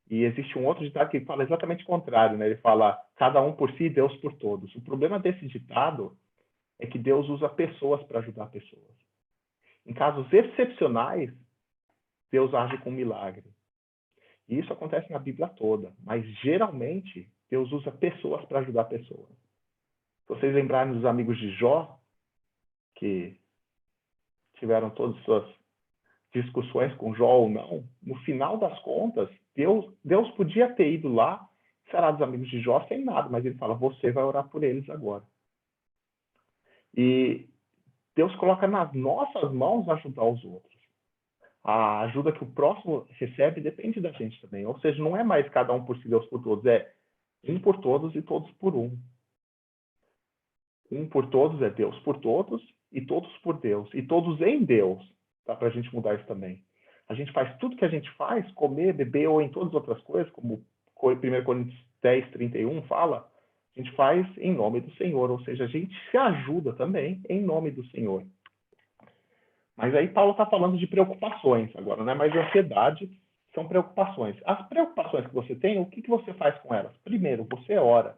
E existe um outro ditado que fala exatamente o contrário, né? Ele fala, cada um por si, Deus por todos. O problema desse ditado é que Deus usa pessoas para ajudar pessoas. Em casos excepcionais, Deus age com milagre. E isso acontece na Bíblia toda, mas geralmente Deus usa pessoas para ajudar pessoas. Se vocês lembrarem dos amigos de Jó, que tiveram todas as suas discussões com Jó ou não, no final das contas, Deus podia ter ido lá, será dos amigos de Jó sem nada, mas ele fala, você vai orar por eles agora. E Deus coloca nas nossas mãos ajudar os outros. A ajuda que o próximo recebe depende da gente também. Ou seja, não é mais cada um por si, Deus por todos. É um por todos e todos por um. Um por todos é Deus por todos e todos por Deus. E todos em Deus. Dá para a gente mudar isso também. A gente faz tudo que a gente faz, comer, beber ou em todas as outras coisas, como 1 Coríntios 10:31 fala, a gente faz em nome do Senhor, ou seja, a gente se ajuda também em nome do Senhor. Mas aí Paulo está falando de preocupações agora, não é mais ansiedade, são preocupações. As preocupações que você tem, o que você faz com elas? Primeiro, você ora.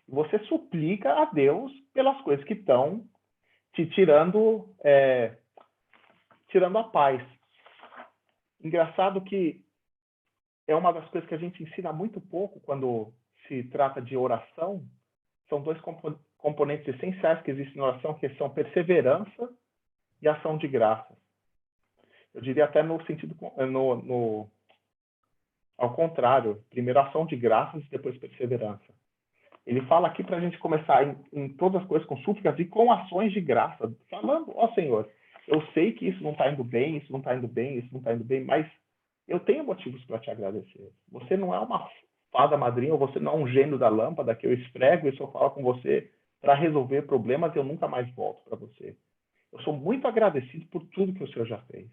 Você suplica a Deus pelas coisas que estão te tirando a paz. Engraçado que é uma das coisas que a gente ensina muito pouco quando se trata de oração. São dois componentes essenciais que existem na oração, que são perseverança e ação de graça. Eu diria até no sentido ao contrário, primeiro ação de graças e depois perseverança. Ele fala aqui para a gente começar em todas as coisas com súplicas e com ações de graça, falando, ó Senhor, eu sei que isso não está indo bem, isso não está indo bem, isso não está indo bem, mas eu tenho motivos para te agradecer. Você não é uma fada madrinha, ou você não é um gênio da lâmpada que eu esfrego e só falo com você para resolver problemas e eu nunca mais volto para você. Eu sou muito agradecido por tudo que o Senhor já fez.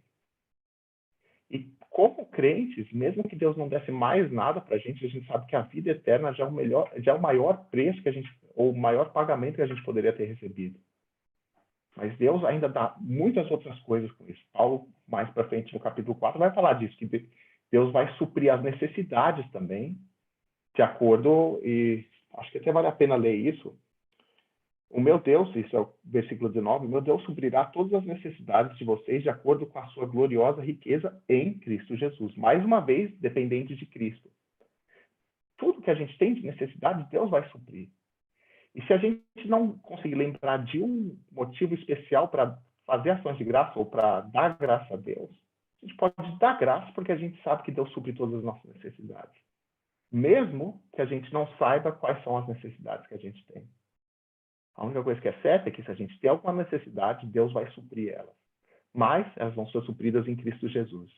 E como crentes, mesmo que Deus não desse mais nada para a gente sabe que a vida eterna já é o maior preço que a gente, ou o maior pagamento que a gente poderia ter recebido. Mas Deus ainda dá muitas outras coisas com isso. Paulo, mais para frente, no capítulo 4, vai falar disso, que Deus vai suprir as necessidades também, de acordo, e acho que até vale a pena ler isso. O meu Deus, isso é o versículo 19, meu Deus suprirá todas as necessidades de vocês de acordo com a sua gloriosa riqueza em Cristo Jesus. Mais uma vez, dependente de Cristo. Tudo que a gente tem de necessidade, Deus vai suprir. E se a gente não conseguir lembrar de um motivo especial para fazer ações de graça ou para dar graça a Deus, a gente pode dar graça porque a gente sabe que Deus supre todas as nossas necessidades. Mesmo que a gente não saiba quais são as necessidades que a gente tem. A única coisa que é certa é que se a gente tem alguma necessidade, Deus vai suprir elas. Mas elas vão ser supridas em Cristo Jesus.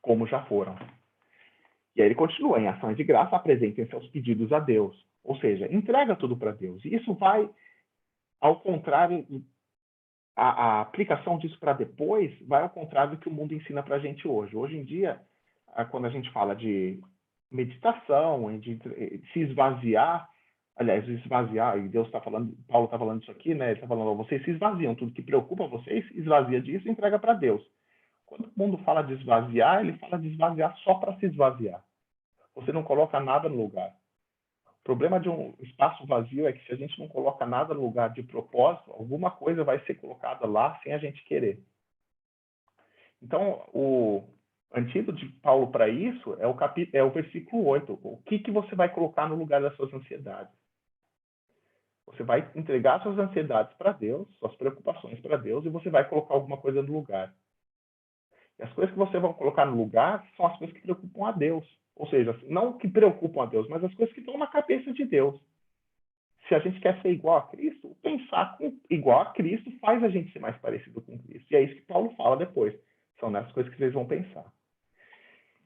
Como já foram. E aí ele continua, em ações de graça, apresentem seus pedidos a Deus. Ou seja, entrega tudo para Deus. E isso vai, ao contrário, a aplicação disso para depois, vai ao contrário do que o mundo ensina para a gente hoje. Hoje em dia, quando a gente fala de meditação, de se esvaziar, aliás, esvaziar, e Deus está falando, Paulo está falando isso aqui, né? Ele está falando, vocês se esvaziam, tudo que preocupa vocês, esvazia disso e entrega para Deus. Quando o mundo fala de esvaziar, ele fala de esvaziar só para se esvaziar. Você não coloca nada no lugar. O problema de um espaço vazio é que se a gente não coloca nada no lugar de propósito, alguma coisa vai ser colocada lá sem a gente querer. Então, o antídoto de Paulo para isso é o versículo 8. O que você vai colocar no lugar das suas ansiedades? Você vai entregar suas ansiedades para Deus, suas preocupações para Deus, e você vai colocar alguma coisa no lugar. E as coisas que você vai colocar no lugar são as coisas que preocupam a Deus. Ou seja, não que preocupam a Deus, mas as coisas que estão na cabeça de Deus. Se a gente quer ser igual a Cristo, pensar igual a Cristo faz a gente ser mais parecido com Cristo. E é isso que Paulo fala depois. São nessas coisas que vocês vão pensar.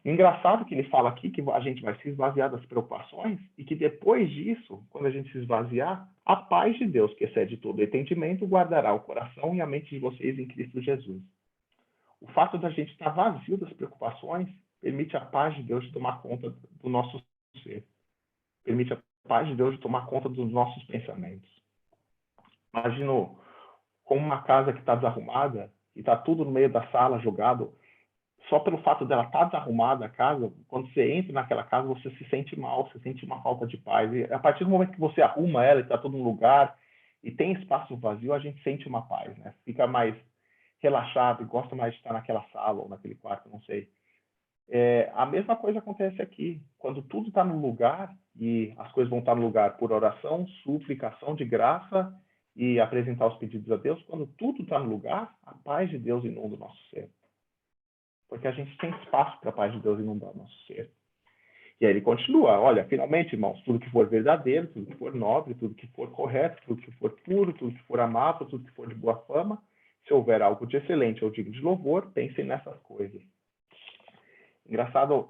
Engraçado que ele fala aqui que a gente vai se esvaziar das preocupações e que depois disso, quando a gente se esvaziar, a paz de Deus, que excede todo entendimento, guardará o coração e a mente de vocês em Cristo Jesus. O fato da gente estar vazio das preocupações permite a paz de Deus de tomar conta do nosso ser. Permite a paz de Deus de tomar conta dos nossos pensamentos. Imagino como uma casa que está desarrumada e está tudo no meio da sala jogado. Só pelo fato dela estar desarrumada a casa, quando você entra naquela casa, você se sente mal, você sente uma falta de paz. E a partir do momento que você arruma ela e está tudo no lugar e tem espaço vazio, a gente sente uma paz, né? Fica mais relaxado e gosta mais de estar naquela sala ou naquele quarto, não sei. A mesma coisa acontece aqui. Quando tudo está no lugar, e as coisas vão estar no lugar por oração, suplicação de graça e apresentar os pedidos a Deus, quando tudo está no lugar, a paz de Deus inunda o nosso ser. Porque a gente tem espaço para a paz de Deus inundar o nosso ser. E aí ele continua, olha, finalmente, irmãos, tudo que for verdadeiro, tudo que for nobre, tudo que for correto, tudo que for puro, tudo que for amável, tudo que for de boa fama, se houver algo de excelente ou digno de louvor, pensem nessas coisas. Engraçado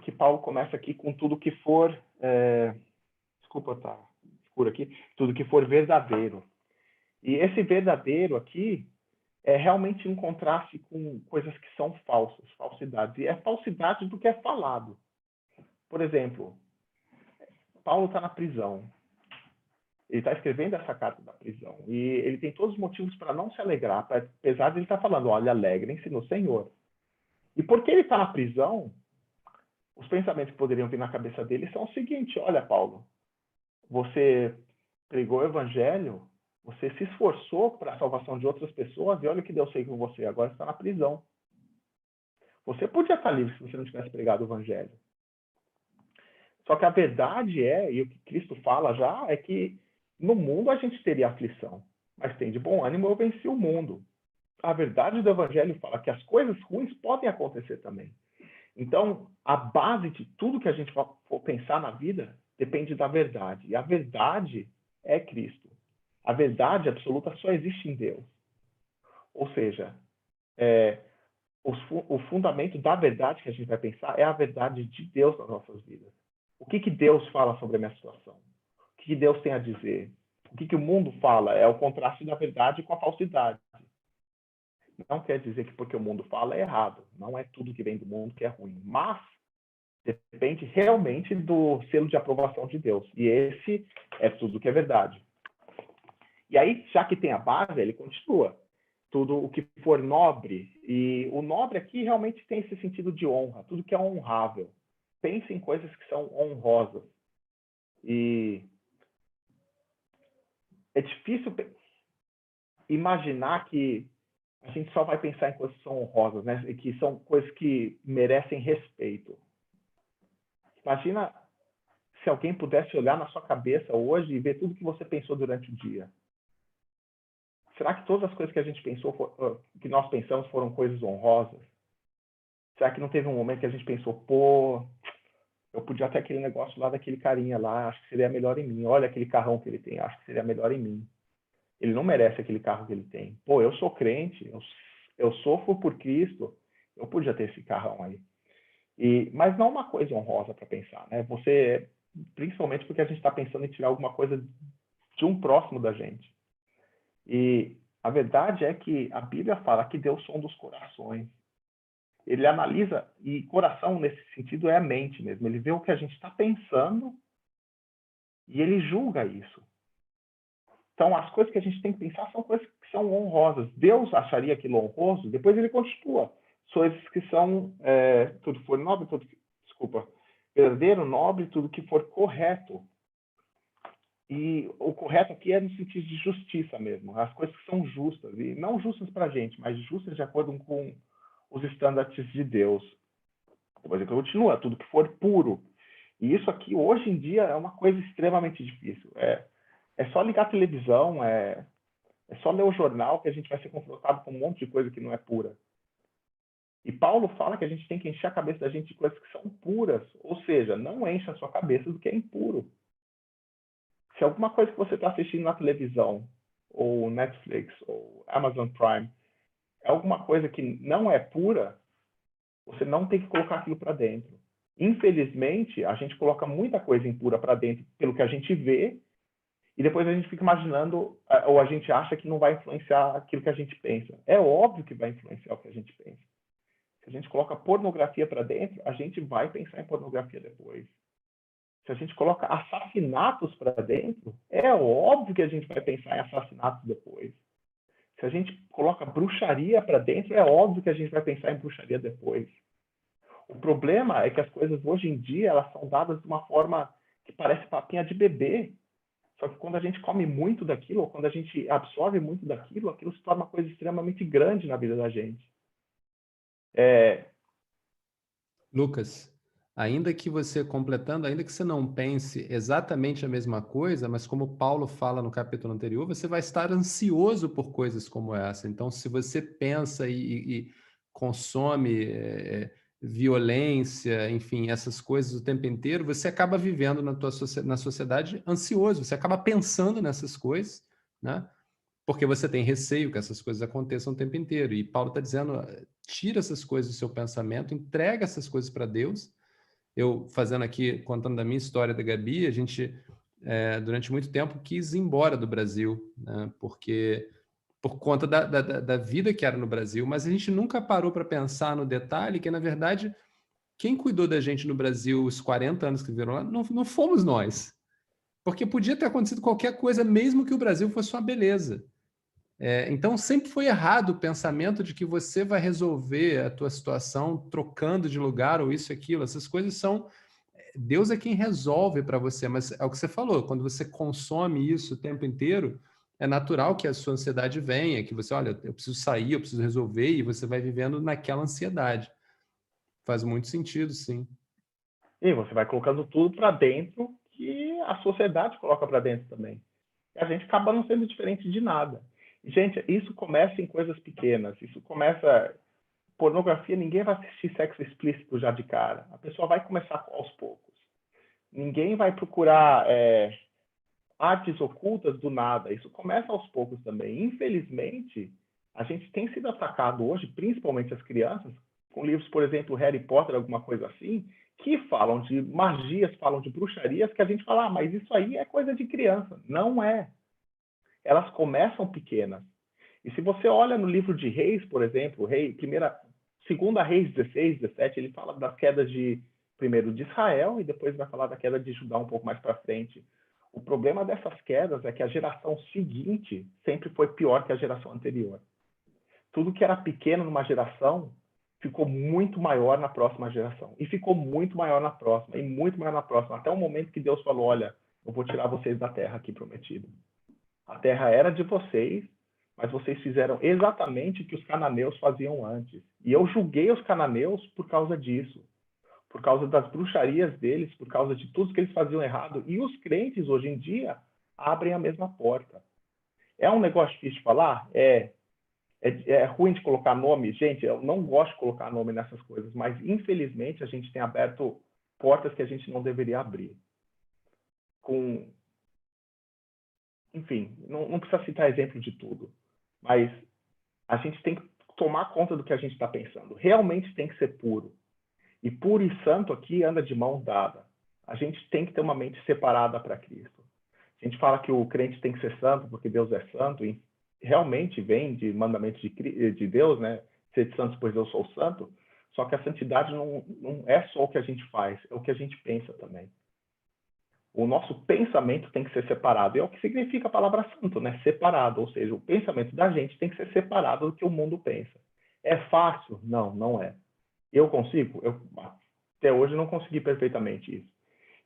que Paulo começa aqui com tudo que for, desculpa, tá escuro aqui, tudo que for verdadeiro. E esse verdadeiro aqui é realmente um contraste com coisas que são falsas, falsidades. E é falsidade do que é falado. Por exemplo, Paulo está na prisão. Ele está escrevendo essa carta da prisão. E ele tem todos os motivos para não se alegrar, apesar de ele estar falando, olha, alegrem-se no Senhor. E porque ele está na prisão, os pensamentos que poderiam vir na cabeça dele são o seguinte: olha, Paulo, você pregou o evangelho, você se esforçou para a salvação de outras pessoas, e olha o que Deus fez com você, agora você está na prisão. Você podia estar livre se você não tivesse pregado o evangelho. Só que a verdade é, e o que Cristo fala já, é que no mundo a gente teria aflição, mas tem de bom ânimo, eu venci o mundo. A verdade do evangelho fala que as coisas ruins podem acontecer também. Então, a base de tudo que a gente for pensar na vida depende da verdade. E a verdade é Cristo. A verdade absoluta só existe em Deus. Ou seja, o fundamento da verdade que a gente vai pensar é a verdade de Deus nas nossas vidas. O que Deus fala sobre a minha situação? O que Deus tem a dizer? O que o mundo fala? É o contraste da verdade com a falsidade. Não quer dizer que porque o mundo fala é errado. Não é tudo que vem do mundo que é ruim. Mas depende realmente do selo de aprovação de Deus. E esse é tudo que é verdade. E aí, já que tem a base, ele continua. Tudo o que for nobre. E o nobre aqui realmente tem esse sentido de honra. Tudo que é honrável. Pense em coisas que são honrosas. E é difícil imaginar que a gente só vai pensar em coisas que são honrosas, né? E que são coisas que merecem respeito. Imagina se alguém pudesse olhar na sua cabeça hoje e ver tudo que você pensou durante o dia. Será que todas as coisas que a gente pensou, que nós pensamos, foram coisas honrosas? Será que não teve um momento que a gente pensou, pô, eu podia ter aquele negócio lá daquele carinha lá, acho que seria melhor em mim. Olha aquele carrão que ele tem, acho que seria melhor em mim. Ele não merece aquele carro que ele tem. Pô, eu sou crente, eu sofro por Cristo, eu podia ter esse carrão aí. Mas não é uma coisa honrosa para pensar, né? Você, principalmente porque a gente está pensando em tirar alguma coisa de um próximo da gente. E a verdade é que a Bíblia fala que Deus sonda os corações. Ele analisa, e coração nesse sentido é a mente mesmo. Ele vê o que a gente está pensando e ele julga isso. Então, as coisas que a gente tem que pensar são coisas que são honrosas. Deus acharia aquilo honroso? Depois ele continua. Coisas que são, tudo que for nobre, verdadeiro, nobre, tudo que for correto. E o correto aqui é no sentido de justiça mesmo. As coisas que são justas. E não justas para a gente, mas justas de acordo com os estándares de Deus. Depois ele continua, tudo que for puro. E isso aqui, hoje em dia, é uma coisa extremamente difícil. É só ligar a televisão, é só ler o jornal que a gente vai ser confrontado com um monte de coisa que não é pura. E Paulo fala que a gente tem que encher a cabeça da gente de coisas que são puras. Ou seja, não encha a sua cabeça do que é impuro. Se alguma coisa que você está assistindo na televisão, ou Netflix, ou Amazon Prime, é alguma coisa que não é pura, você não tem que colocar aquilo para dentro. Infelizmente, a gente coloca muita coisa impura para dentro pelo que a gente vê, e depois a gente fica imaginando, ou a gente acha que não vai influenciar aquilo que a gente pensa. É óbvio que vai influenciar o que a gente pensa. Se a gente coloca pornografia para dentro, a gente vai pensar em pornografia depois. Se a gente coloca assassinatos para dentro, é óbvio que a gente vai pensar em assassinatos depois. Se a gente coloca bruxaria para dentro, é óbvio que a gente vai pensar em bruxaria depois. O problema é que as coisas hoje em dia elas são dadas de uma forma que parece papinha de bebê. Só que quando a gente come muito daquilo, ou quando a gente absorve muito daquilo, aquilo se torna uma coisa extremamente grande na vida da gente. Lucas, ainda que você, completando, ainda que você não pense exatamente a mesma coisa, mas como Paulo fala no capítulo anterior, você vai estar ansioso por coisas como essa. Então, se você pensa e consome violência, enfim, essas coisas o tempo inteiro, você acaba vivendo na sociedade ansioso, você acaba pensando nessas coisas, né? Porque você tem receio que essas coisas aconteçam o tempo inteiro. E Paulo está dizendo, tira essas coisas do seu pensamento, entrega essas coisas para Deus. Eu, fazendo aqui, contando da minha história da Gabi, a gente, durante muito tempo, quis ir embora do Brasil, né? Porque, por conta da vida que era no Brasil, mas a gente nunca parou para pensar no detalhe que, na verdade, quem cuidou da gente no Brasil os 40 anos que viveram lá não fomos nós. Porque podia ter acontecido qualquer coisa, mesmo que o Brasil fosse uma beleza. Então, sempre foi errado o pensamento de que você vai resolver a tua situação trocando de lugar ou isso e aquilo. Essas coisas são... Deus é quem resolve para você, mas é o que você falou, quando você consome isso o tempo inteiro, é natural que a sua ansiedade venha, que você, olha, eu preciso sair, eu preciso resolver, e você vai vivendo naquela ansiedade. Faz muito sentido, sim. E você vai colocando tudo para dentro que a sociedade coloca para dentro também. E a gente acaba não sendo diferente de nada. Gente, isso começa em coisas pequenas. Isso começa... Pornografia, ninguém vai assistir sexo explícito já de cara. A pessoa vai começar aos poucos. Ninguém vai procurar artes ocultas do nada. Isso começa aos poucos também. Infelizmente, a gente tem sido atacado hoje, principalmente as crianças, com livros, por exemplo, Harry Potter, alguma coisa assim, que falam de magias, falam de bruxarias, que a gente fala, mas isso aí é coisa de criança. Não é. Elas começam pequenas. E se você olha no livro de Reis, por exemplo, segunda Reis 16, 17, ele fala das quedas primeiro de Israel e depois vai falar da queda de Judá um pouco mais para frente. O problema dessas quedas é que a geração seguinte sempre foi pior que a geração anterior. Tudo que era pequeno numa geração ficou muito maior na próxima geração. E ficou muito maior na próxima, e muito maior na próxima, até o momento que Deus falou, olha, eu vou tirar vocês da terra aqui prometida. A terra era de vocês, mas vocês fizeram exatamente o que os cananeus faziam antes. E eu julguei os cananeus por causa disso, por causa das bruxarias deles, por causa de tudo que eles faziam errado. E os crentes, hoje em dia, abrem a mesma porta. É um negócio difícil de falar? É ruim de colocar nome? Gente, eu não gosto de colocar nome nessas coisas, mas, infelizmente, a gente tem aberto portas que a gente não deveria abrir. Enfim, não precisa citar exemplo de tudo, mas a gente tem que tomar conta do que a gente está pensando. Realmente tem que ser puro. E puro e santo aqui anda de mão dada. A gente tem que ter uma mente separada para Cristo. A gente fala que o crente tem que ser santo porque Deus é santo, e realmente vem de mandamentos de Deus, né? Ser santo, pois eu sou santo. Só que a santidade não é só o que a gente faz, é o que a gente pensa também. O nosso pensamento tem que ser separado. E é o que significa a palavra santo, né? Separado. Ou seja, o pensamento da gente tem que ser separado do que o mundo pensa. É fácil? Não, não é. Eu consigo? Até hoje não consegui perfeitamente isso.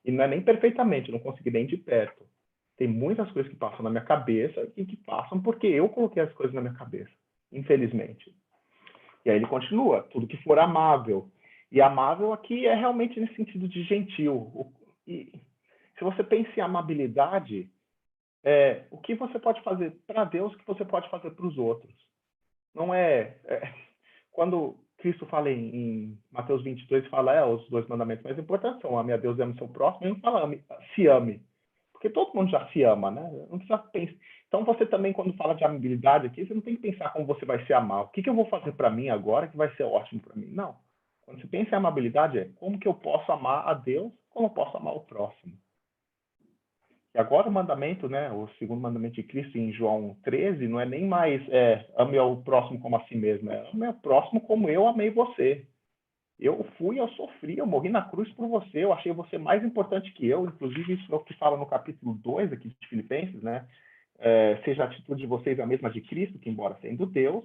E não é nem perfeitamente, eu não consegui nem de perto. Tem muitas coisas que passam na minha cabeça e que passam porque eu coloquei as coisas na minha cabeça, infelizmente. E aí ele continua, tudo que for amável. E amável aqui é realmente nesse sentido de gentil. E se você pensa em amabilidade, o que você pode fazer para Deus, o que você pode fazer para os outros. Não quando Cristo fala em Mateus 22, fala os 2 mandamentos mais importantes são ame a Deus e ame o seu próximo, ele não fala se ame. Porque todo mundo já se ama, né? Não precisa pensar. Então, você também, quando fala de amabilidade aqui, você não tem que pensar como você vai se amar. O que eu vou fazer para mim agora que vai ser ótimo para mim? Não. Quando você pensa em amabilidade, como que eu posso amar a Deus, como eu posso amar o próximo. E agora o mandamento, né, o segundo mandamento de Cristo em João 13, não é nem mais ame ao próximo como a si mesmo, ame ao próximo como eu amei você. Eu sofri, eu morri na cruz por você, eu achei você mais importante que eu, inclusive isso é o que fala no capítulo 2 aqui de Filipenses, né? Seja a atitude de vocês a mesma de Cristo, que embora sendo Deus,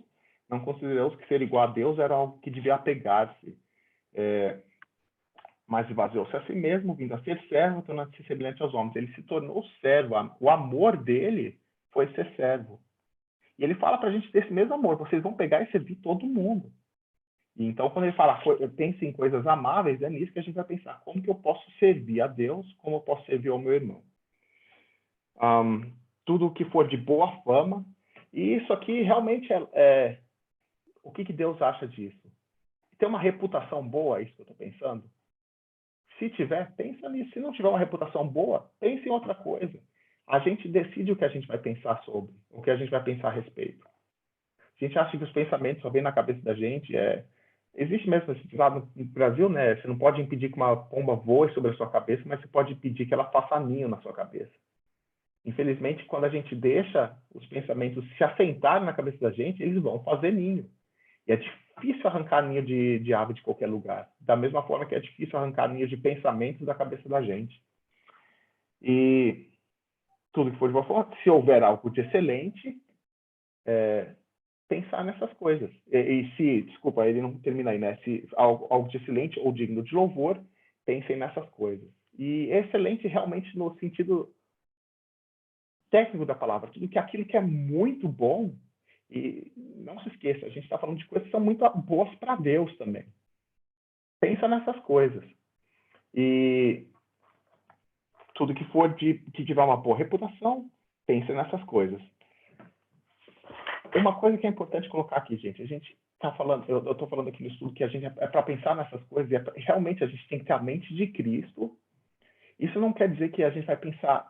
não considerou que ser igual a Deus era algo que devia apegar-se. Mas esvaziou-se a si mesmo, vindo a ser servo, tornando-se semelhante aos homens. Ele se tornou servo. O amor dele foi ser servo. E ele fala para a gente desse mesmo amor. Vocês vão pegar e servir todo mundo. E então, quando ele fala, pense em coisas amáveis, é nisso que a gente vai pensar. Como que eu posso servir a Deus? Como eu posso servir ao meu irmão? Tudo que for de boa fama. E isso aqui realmente o que Deus acha disso? Ter uma reputação boa, é isso que eu estou pensando? Se tiver, pensa nisso. Se não tiver uma reputação boa, pense em outra coisa. A gente decide o que a gente vai pensar sobre, o que a gente vai pensar a respeito. A gente acha que os pensamentos só vêm na cabeça da gente. Existe mesmo, lá no Brasil, né? Você não pode impedir que uma pomba voe sobre a sua cabeça, mas você pode impedir que ela faça ninho na sua cabeça. Infelizmente, quando a gente deixa os pensamentos se assentarem na cabeça da gente, eles vão fazer ninho. E é difícil arrancar ninho de ave de qualquer lugar. Da mesma forma que é difícil arrancar ninho de pensamentos da cabeça da gente. E tudo que for de boa forma, se houver algo de excelente, pensar nessas coisas. Desculpa, ele não termina aí, né? Se algo de excelente ou digno de louvor, pensem nessas coisas. E excelente realmente no sentido técnico da palavra, tudo que aquilo que é muito bom, e não se esqueça, a gente está falando de coisas que são muito boas para Deus também. Pensa nessas coisas. E tudo que for que tiver uma boa reputação, pense nessas coisas. Uma coisa que é importante colocar aqui, gente, a gente está falando, eu estou falando aqui no estudo que a gente é para pensar nessas coisas, e realmente a gente tem que ter a mente de Cristo. Isso não quer dizer que a gente vai pensar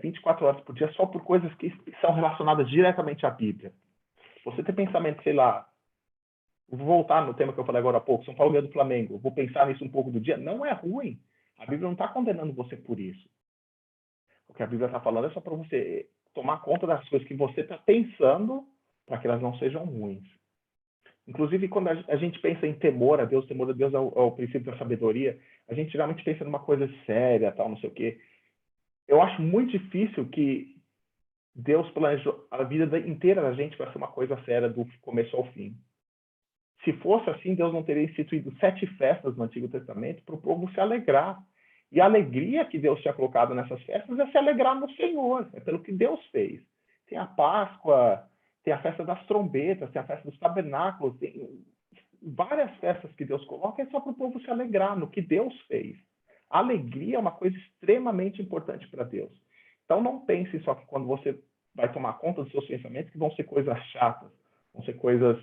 24 horas por dia só por coisas que são relacionadas diretamente à Bíblia. Você ter pensamento, sei lá, vou voltar no tema que eu falei agora há pouco, São Paulo ganhou do Flamengo, vou pensar nisso um pouco do dia, não é ruim. A Bíblia não está condenando você por isso. O que a Bíblia está falando é só para você tomar conta das coisas que você está pensando para que elas não sejam ruins. Inclusive, quando a gente pensa em temor a Deus é o princípio da sabedoria, a gente geralmente pensa numa coisa séria, tal, não sei o quê. Eu acho muito difícil que Deus planejou a vida inteira da gente para ser uma coisa séria do começo ao fim. Se fosse assim, Deus não teria instituído 7 festas no Antigo Testamento para o povo se alegrar. E a alegria que Deus tinha colocado nessas festas é se alegrar no Senhor, é pelo que Deus fez. Tem a Páscoa, tem a festa das trombetas, tem a festa dos tabernáculos, tem várias festas que Deus coloca, é só para o povo se alegrar no que Deus fez. A alegria é uma coisa extremamente importante para Deus. Então não pense só que quando você vai tomar conta dos seus pensamentos que vão ser coisas chatas, vão ser coisas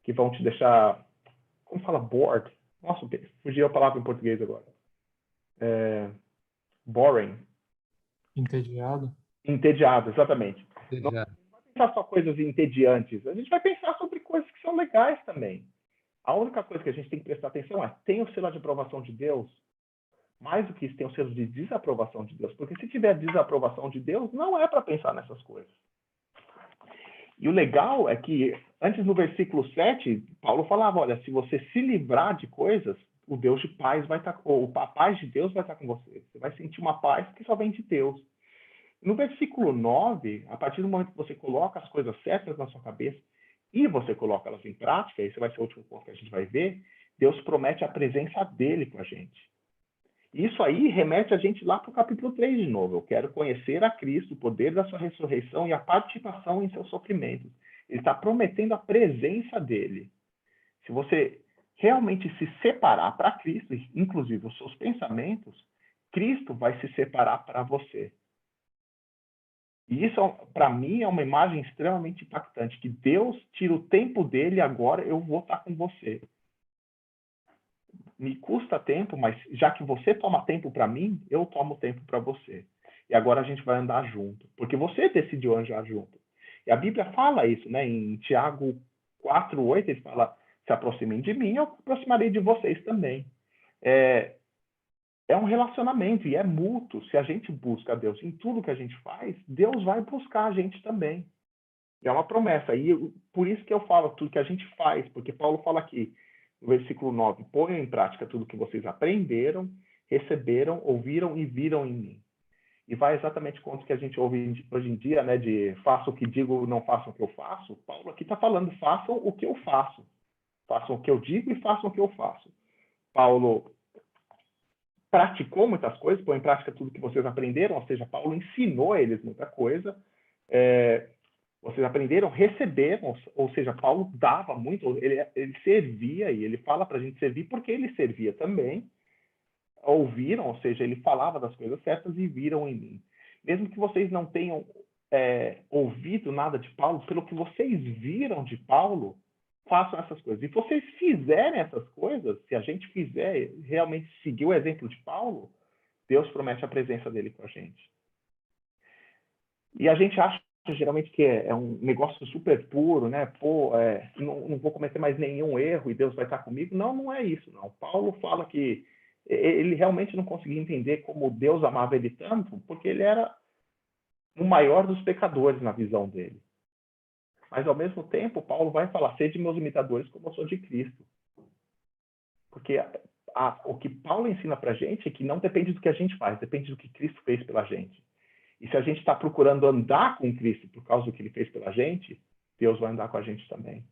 que vão te deixar, como fala, bored? Nossa, fugiu a palavra em português agora. Boring. Entediado. Entediado, exatamente. Entediado. Não vai pensar só coisas entediantes. A gente vai pensar sobre coisas que são legais também. A única coisa que a gente tem que prestar atenção é, tem o selo de aprovação de Deus? Mais do que isso, tem o selo de desaprovação de Deus. Porque se tiver desaprovação de Deus, não é para pensar nessas coisas. E o legal é que, antes no versículo 7, Paulo falava, olha, se você se livrar de coisas, o Deus de paz vai estar, ou a paz de Deus vai estar com você. Você vai sentir uma paz que só vem de Deus. No versículo 9, a partir do momento que você coloca as coisas certas na sua cabeça e você coloca elas em prática, esse vai ser o último ponto que a gente vai ver, Deus promete a presença dele com a gente. Isso aí remete a gente lá para o capítulo 3 de novo. Eu quero conhecer a Cristo, o poder da sua ressurreição e a participação em seus sofrimentos. Ele está prometendo a presença dele. Se você realmente se separar para Cristo, inclusive os seus pensamentos, Cristo vai se separar para você. E isso, para mim, é uma imagem extremamente impactante, que Deus tira o tempo dele e agora eu vou estar com você. Me custa tempo, mas já que você toma tempo para mim, eu tomo tempo para você. E agora a gente vai andar junto, porque você decidiu andar junto. E a Bíblia fala isso, né? Em Tiago 4:8, ele fala, se aproximem de mim, eu aproximarei de vocês também. É um relacionamento e é mútuo. Se a gente busca Deus em tudo que a gente faz, Deus vai buscar a gente também. É uma promessa. E por isso que eu falo tudo que a gente faz, porque Paulo fala aqui, no versículo 9, ponham em prática tudo que vocês aprenderam, receberam, ouviram e viram em mim. E vai exatamente contra o que a gente ouve hoje em dia, né, de façam o que digo, não façam o que eu faço. Paulo aqui está falando, façam o que eu faço. Façam o que eu digo e façam o que eu faço. Paulo praticou muitas coisas, põe em prática tudo que vocês aprenderam, ou seja, Paulo ensinou a eles muita coisa. Vocês aprenderam, receberam, ou seja, Paulo dava muito, ele servia, e ele fala para a gente servir porque ele servia também. Ouviram, ou seja, ele falava das coisas certas e viram em mim. Mesmo que vocês não tenham ouvido nada de Paulo, pelo que vocês viram de Paulo, façam essas coisas. E se vocês fizerem essas coisas, se a gente fizer, realmente seguir o exemplo de Paulo, Deus promete a presença dele com a gente. E a gente acha geralmente que é um negócio super puro, né? Pô, não vou cometer mais nenhum erro e Deus vai estar comigo. Não, não é isso, não. Paulo fala que ele realmente não conseguia entender como Deus amava ele tanto, porque ele era o maior dos pecadores na visão dele. Mas, ao mesmo tempo, Paulo vai falar, sede meus imitadores como eu sou de Cristo. Porque o que Paulo ensina para a gente é que não depende do que a gente faz, depende do que Cristo fez pela gente. E se a gente está procurando andar com Cristo por causa do que ele fez pela gente, Deus vai andar com a gente também.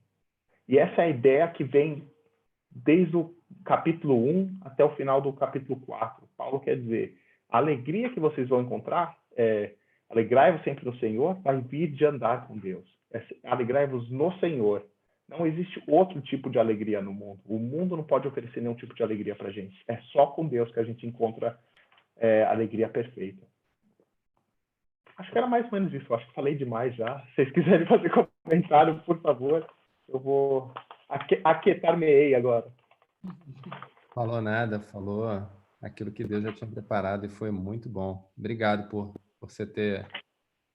E essa é a ideia que vem desde o capítulo 1 até o final do capítulo 4. Paulo quer dizer, a alegria que vocês vão encontrar, alegrai-vos sempre no Senhor, vai vir de andar com Deus. Alegrai-vos no Senhor. Não existe outro tipo de alegria no mundo. O mundo não pode oferecer nenhum tipo de alegria para a gente. É só com Deus que a gente encontra alegria perfeita. Acho que era mais ou menos isso. Acho que falei demais já. Se vocês quiserem fazer comentário, por favor, eu vou aquietar-me-ei agora. Falou nada, falou aquilo que Deus já tinha preparado e foi muito bom. Obrigado por você ter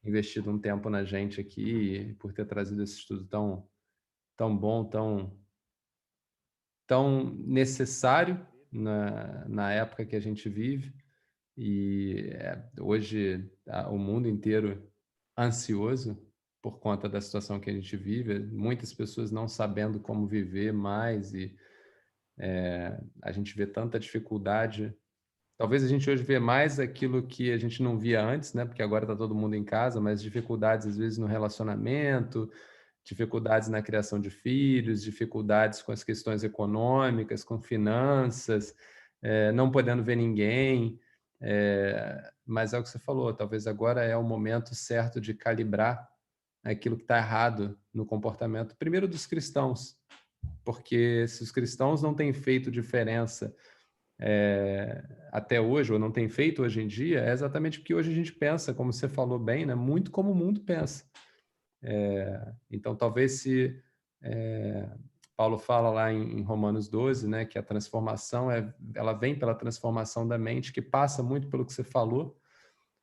investido um tempo na gente aqui e por ter trazido esse estudo tão bom, tão necessário na época que a gente vive. E hoje o mundo inteiro ansioso por conta da situação que a gente vive, muitas pessoas não sabendo como viver mais e a gente vê tanta dificuldade. Talvez a gente hoje vê mais aquilo que a gente não via antes, né? Porque agora está todo mundo em casa, mas dificuldades às vezes no relacionamento, dificuldades na criação de filhos, dificuldades com as questões econômicas, com finanças, não podendo ver ninguém. Mas é o que você falou, talvez agora é o momento certo de calibrar aquilo que está errado no comportamento, primeiro dos cristãos, porque se os cristãos não têm feito diferença até hoje, ou não têm feito hoje em dia, é exatamente porque hoje a gente pensa, como você falou bem, né, muito como o mundo pensa. Então, talvez se Paulo fala lá em Romanos 12, né, que a transformação ela vem pela transformação da mente, que passa muito pelo que você falou,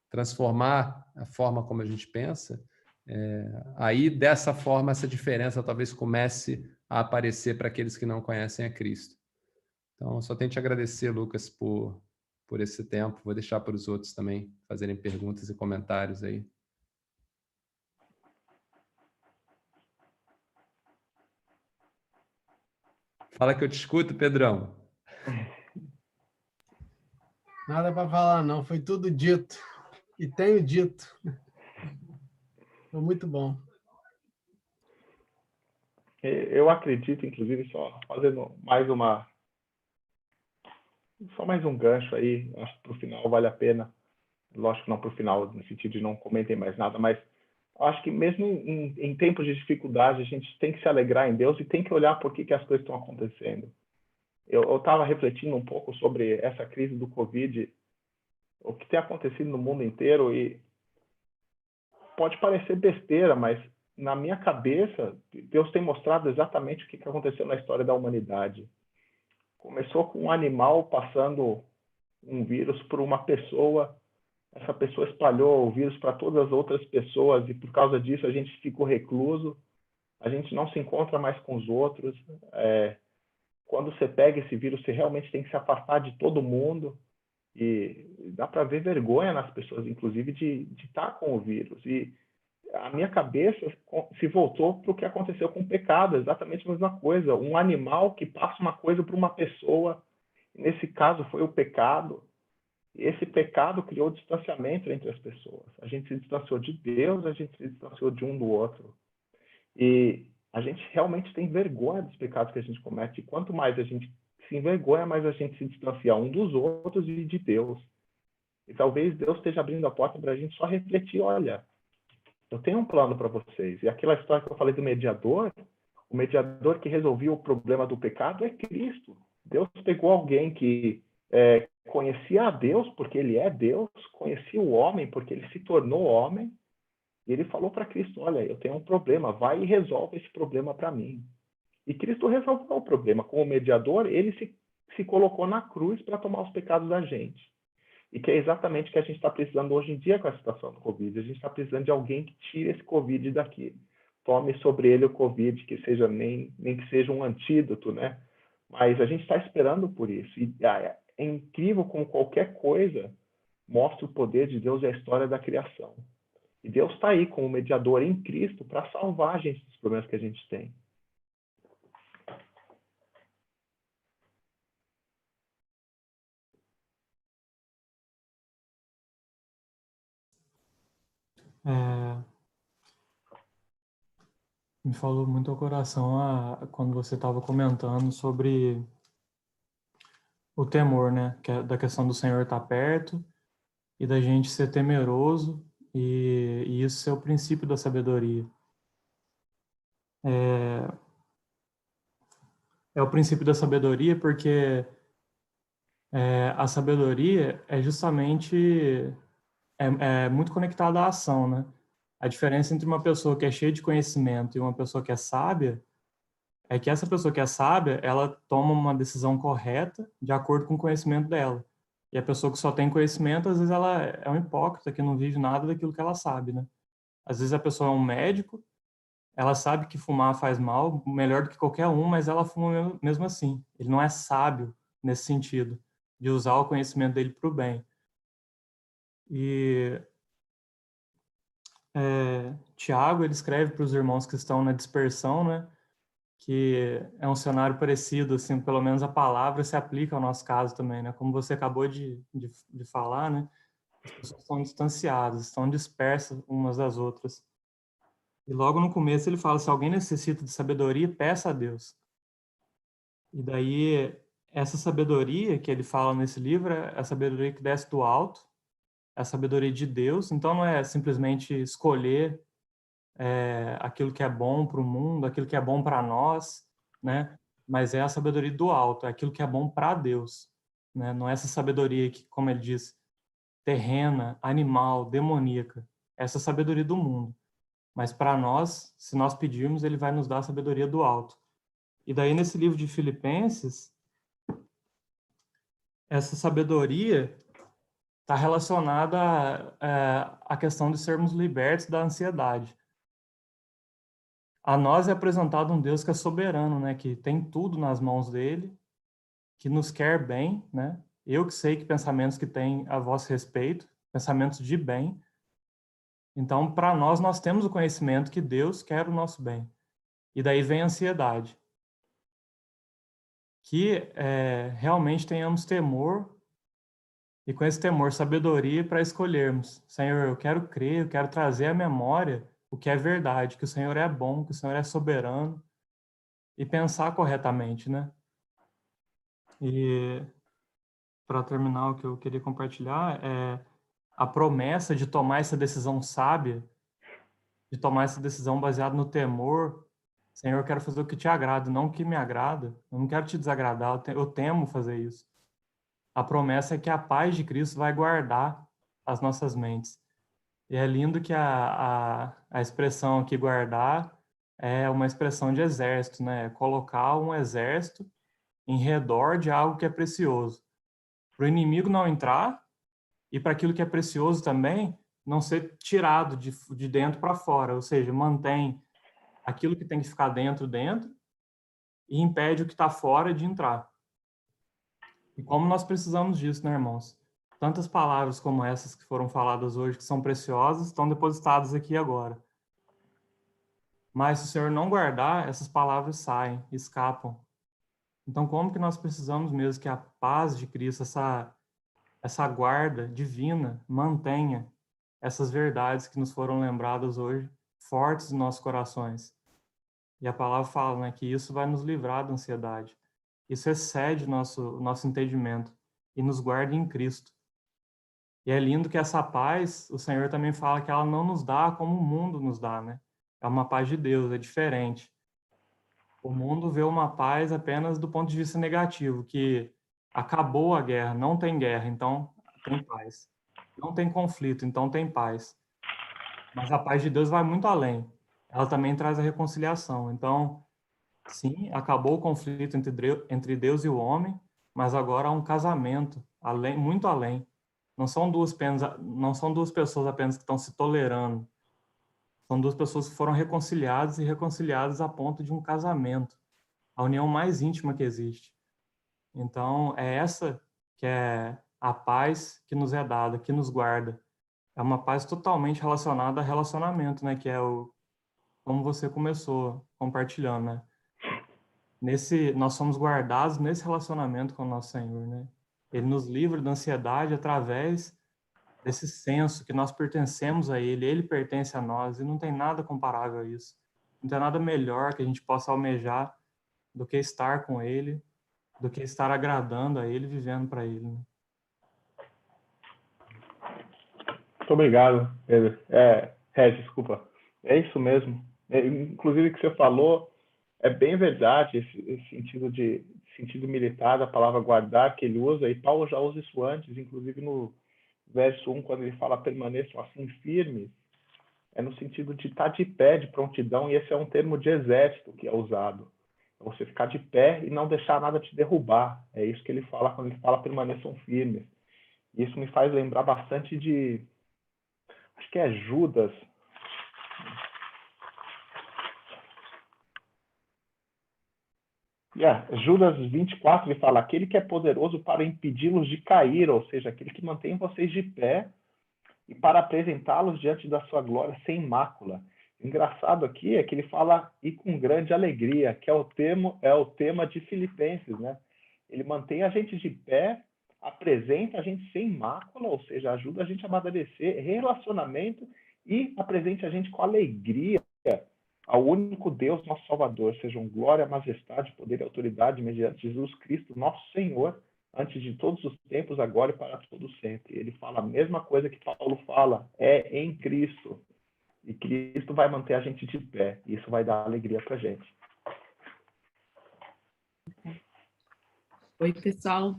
transformar a forma como a gente pensa. Aí, dessa forma, essa diferença talvez comece a aparecer para aqueles que não conhecem a Cristo. Então, só tenho que te agradecer, Lucas, por esse tempo. Vou deixar para os outros também fazerem perguntas e comentários aí. Fala que eu te escuto, Pedrão. Nada para falar, não. Foi tudo dito. E tenho dito. Foi muito bom. Eu acredito, inclusive, só fazendo só mais um gancho aí, acho que para o final vale a pena. Lógico que não para o final, no sentido de não comentem mais nada, mas acho que mesmo em tempos de dificuldade, a gente tem que se alegrar em Deus e tem que olhar por que as coisas estão acontecendo. Eu estava refletindo um pouco sobre essa crise do Covid, o que tem acontecido no mundo inteiro, e pode parecer besteira, mas na minha cabeça, Deus tem mostrado exatamente o que aconteceu na história da humanidade. Começou com um animal passando um vírus por uma pessoa, essa pessoa espalhou o vírus para todas as outras pessoas e por causa disso a gente ficou recluso, a gente não se encontra mais com os outros. Quando você pega esse vírus, você realmente tem que se afastar de todo mundo e dá para ver vergonha nas pessoas, inclusive, de estar com o vírus. E a minha cabeça se voltou para o que aconteceu com o pecado, exatamente a mesma coisa. Um animal que passa uma coisa para uma pessoa, nesse caso foi o pecado. E esse pecado criou distanciamento entre as pessoas. A gente se distanciou de Deus, a gente se distanciou de um do outro. E a gente realmente tem vergonha dos pecados que a gente comete. E quanto mais a gente se envergonha, mais a gente se distancia um dos outros e de Deus. E talvez Deus esteja abrindo a porta para a gente só refletir, olha, eu tenho um plano para vocês. E aquela história que eu falei do mediador, o mediador que resolvia o problema do pecado é Cristo. Deus pegou alguém que conhecia a Deus, porque ele é Deus, conhecia o homem, porque ele se tornou homem, e ele falou para Cristo, olha, eu tenho um problema, vai e resolve esse problema para mim. E Cristo resolveu o problema. Como mediador, ele se colocou na cruz para tomar os pecados da gente. E que é exatamente o que a gente está precisando hoje em dia com a situação do Covid. A gente está precisando de alguém que tire esse Covid daqui. Tome sobre ele o Covid, que seja nem que seja um antídoto, né? Mas a gente está esperando por isso. E é incrível como qualquer coisa mostra o poder de Deus e a história da criação. E Deus está aí como mediador em Cristo para salvar a gente dos problemas que a gente tem. Me falou muito ao coração quando você estava comentando sobre o temor, né? Da questão do Senhor estar perto e da gente ser temeroso, e isso é o princípio da sabedoria. É o princípio da sabedoria porque a sabedoria é justamente é muito conectada à ação, né? A diferença entre uma pessoa que é cheia de conhecimento e uma pessoa que é sábia é que essa pessoa que é sábia, ela toma uma decisão correta de acordo com o conhecimento dela. E a pessoa que só tem conhecimento, às vezes ela é um hipócrita que não vive nada daquilo que ela sabe, né? Às vezes a pessoa é um médico, ela sabe que fumar faz mal, melhor do que qualquer um, mas ela fuma mesmo assim. Ele não é sábio nesse sentido, de usar o conhecimento dele para o bem. E Tiago, ele escreve para os irmãos que estão na dispersão, né? Que é um cenário parecido, assim, pelo menos a palavra se aplica ao nosso caso também, né? Como você acabou de falar, né? As pessoas estão distanciadas, estão dispersas umas das outras. E logo no começo ele fala, se alguém necessita de sabedoria, peça a Deus. E daí, essa sabedoria que ele fala nesse livro é a sabedoria que desce do alto, é a sabedoria de Deus. Então não é simplesmente escolher aquilo que é bom para o mundo, aquilo que é bom para nós, né? Mas é a sabedoria do alto, é aquilo que é bom para Deus, né? Não é essa sabedoria que, como ele diz, terrena, animal, demoníaca. Essa é a sabedoria do mundo. Mas para nós, se nós pedirmos, ele vai nos dar a sabedoria do alto. E daí nesse livro de Filipenses, essa sabedoria está relacionada à questão de sermos libertos da ansiedade. A nós é apresentado um Deus que é soberano, né? Que tem tudo nas mãos dele, que nos quer bem, né? Eu que sei que pensamentos que tem a vosso respeito, pensamentos de bem. Então, para nós, nós temos o conhecimento que Deus quer o nosso bem. E daí vem a ansiedade. Que realmente tenhamos temor, e com esse temor, sabedoria para escolhermos. Senhor, eu quero crer, eu quero trazer à memória o que é verdade, que o Senhor é bom, que o Senhor é soberano, e pensar corretamente, né? E para terminar, o que eu queria compartilhar é a promessa de tomar essa decisão sábia, de tomar essa decisão baseada no temor. Senhor, eu quero fazer o que te agrada, não o que me agrada. Eu não quero te desagradar, eu temo fazer isso. A promessa é que a paz de Cristo vai guardar as nossas mentes. E é lindo que a expressão aqui, guardar, é uma expressão de exército, né? Colocar um exército em redor de algo que é precioso. Para o inimigo não entrar e para aquilo que é precioso também não ser tirado de dentro para fora, ou seja, mantém aquilo que tem que ficar dentro e impede o que está fora de entrar. E como nós precisamos disso, né, irmãos? Tantas palavras como essas que foram faladas hoje, que são preciosas, estão depositadas aqui agora. Mas se o Senhor não guardar, essas palavras saem, escapam. Então, como que nós precisamos mesmo que a paz de Cristo, essa guarda divina, mantenha essas verdades que nos foram lembradas hoje, fortes em nossos corações? E a palavra fala, né, que isso vai nos livrar da ansiedade. Isso excede nosso entendimento e nos guarda em Cristo. E é lindo que essa paz, o Senhor também fala que ela não nos dá como o mundo nos dá, né? É uma paz de Deus, é diferente. O mundo vê uma paz apenas do ponto de vista negativo, que acabou a guerra, não tem guerra, então tem paz. Não tem conflito, então tem paz. Mas a paz de Deus vai muito além. Ela também traz a reconciliação. Então, sim, acabou o conflito entre Deus e o homem, mas agora há um casamento, além, muito além. Não são duas pessoas apenas que estão se tolerando. São duas pessoas que foram reconciliadas e reconciliadas a ponto de um casamento, a união mais íntima que existe. Então, é essa que é a paz que nos é dada, que nos guarda. é uma paz totalmente relacionada a relacionamento, né? Que é como você começou compartilhando, né? Nós somos guardados nesse relacionamento com o nosso Senhor, né? Ele nos livra da ansiedade através desse senso que nós pertencemos a Ele pertence a nós, e não tem nada comparável a isso. Não tem nada melhor que a gente possa almejar do que estar com Ele, do que estar agradando a Ele, vivendo para Ele, né? Muito obrigado, Pedro. Desculpa. É isso mesmo. Inclusive, o que você falou é bem verdade, esse sentido militar da palavra guardar que ele usa, e Paulo já usa isso antes, inclusive no verso 1, quando ele fala permaneçam assim firmes, é no sentido de estar de pé, de prontidão, e esse é um termo de exército que é usado. É você ficar de pé e não deixar nada te derrubar. É isso que ele fala quando ele fala permaneçam firmes. E isso me faz lembrar bastante de, acho que é Judas. Judas 24, ele fala, aquele que é poderoso para impedi-los de cair, ou seja, aquele que mantém vocês de pé e para apresentá-los diante da sua glória sem mácula. O engraçado aqui é que ele fala e com grande alegria, que é o tema de Filipenses, né? Ele mantém a gente de pé, apresenta a gente sem mácula, ou seja, ajuda a gente a amadurecer relacionamento e apresente a gente com alegria ao único Deus, nosso Salvador, sejam glória, majestade, poder e autoridade mediante Jesus Cristo, nosso Senhor, antes de todos os tempos, agora e para todo sempre. Ele fala a mesma coisa que Paulo fala, é em Cristo. E Cristo vai manter a gente de pé. E isso vai dar alegria para a gente. Oi, pessoal.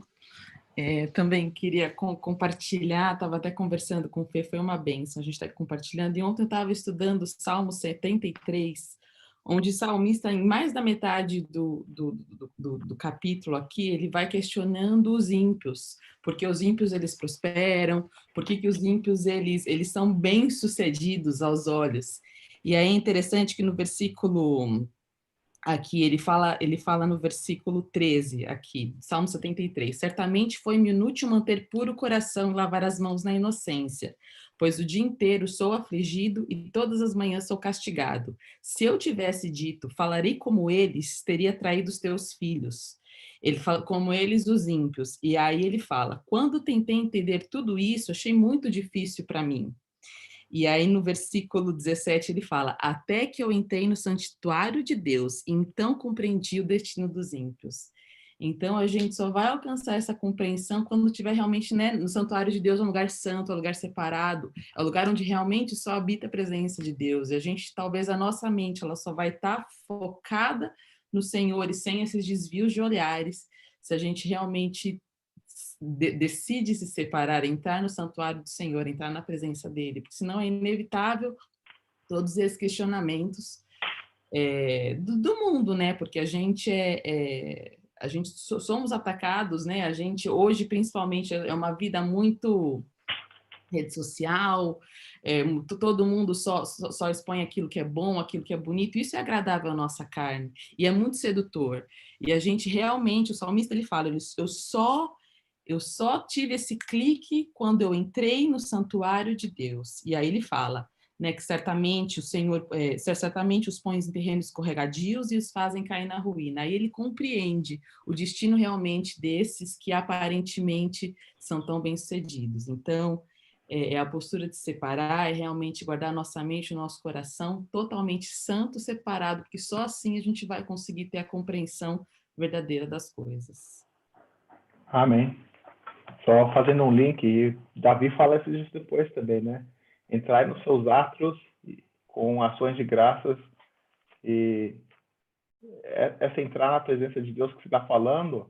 Também queria compartilhar, estava até conversando com o Fê, foi uma bênção, a gente está compartilhando. E ontem eu estava estudando o Salmo 73, onde o salmista, em mais da metade do capítulo aqui, ele vai questionando os ímpios, porque os ímpios eles prosperam, porque que os ímpios eles são bem-sucedidos aos olhos. E aí é interessante que no versículo aqui, ele fala no versículo 13, aqui, Salmo 73, certamente foi-me inútil manter puro o coração e lavar as mãos na inocência, pois o dia inteiro sou afligido e todas as manhãs sou castigado. Se eu tivesse dito, falarei como eles, teria traído os teus filhos. Ele fala, como eles, os ímpios. E aí ele fala, quando tentei entender tudo isso, achei muito difícil para mim. E aí no versículo 17 ele fala, até que eu entrei no santuário de Deus, então compreendi o destino dos ímpios. Então a gente só vai alcançar essa compreensão quando estiver realmente, né, no santuário de Deus, é um lugar santo, é um lugar separado, é um lugar onde realmente só habita a presença de Deus. E a gente, talvez a nossa mente, ela só vai estar focada no Senhor e sem esses desvios de olhares, se a gente realmente decide se separar, entrar no santuário do Senhor, entrar na presença dele, porque senão é inevitável todos esses questionamentos do mundo, né? Porque a gente somos atacados, né? A gente hoje principalmente é uma vida muito rede social, todo mundo só expõe aquilo que é bom, aquilo que é bonito, isso é agradável à nossa carne, e é muito sedutor. E a gente realmente, o salmista ele fala, eu só tive esse clique quando eu entrei no santuário de Deus. E aí ele fala, né, que certamente o Senhor, certamente os põe em terrenos escorregadios e os fazem cair na ruína. Aí ele compreende o destino realmente desses que aparentemente são tão bem-sucedidos. Então, a postura de separar, é realmente guardar nossa mente e nosso coração totalmente santo, separado, porque só assim a gente vai conseguir ter a compreensão verdadeira das coisas. Amém. Só fazendo um link, e Davi fala isso disso depois também, né? Entrar nos seus atos com ações de graças, e essa entrar na presença de Deus que você está falando,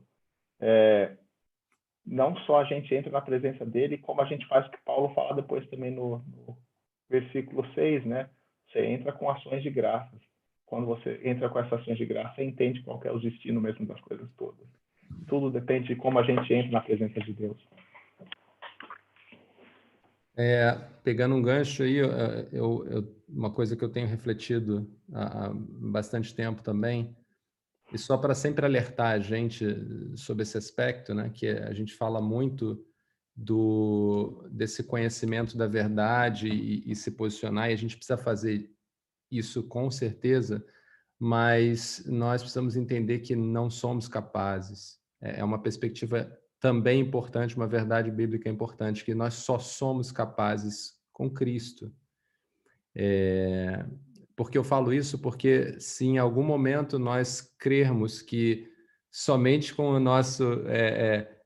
não só a gente entra na presença dele, como a gente faz o que Paulo fala depois também no versículo 6, né? Você entra com ações de graças. Quando você entra com essas ações de graça, você entende qual é o destino mesmo das coisas todas. Tudo depende de como a gente entra na presença de Deus. Pegando um gancho aí, uma coisa que eu tenho refletido há bastante tempo também, e só para sempre alertar a gente sobre esse aspecto, né, que a gente fala muito desse conhecimento da verdade e se posicionar, e a gente precisa fazer isso com certeza, mas nós precisamos entender que não somos capazes. É uma perspectiva também importante, uma verdade bíblica importante, que nós só somos capazes com Cristo. Porque eu falo isso? Porque se em algum momento nós crermos que somente com o nosso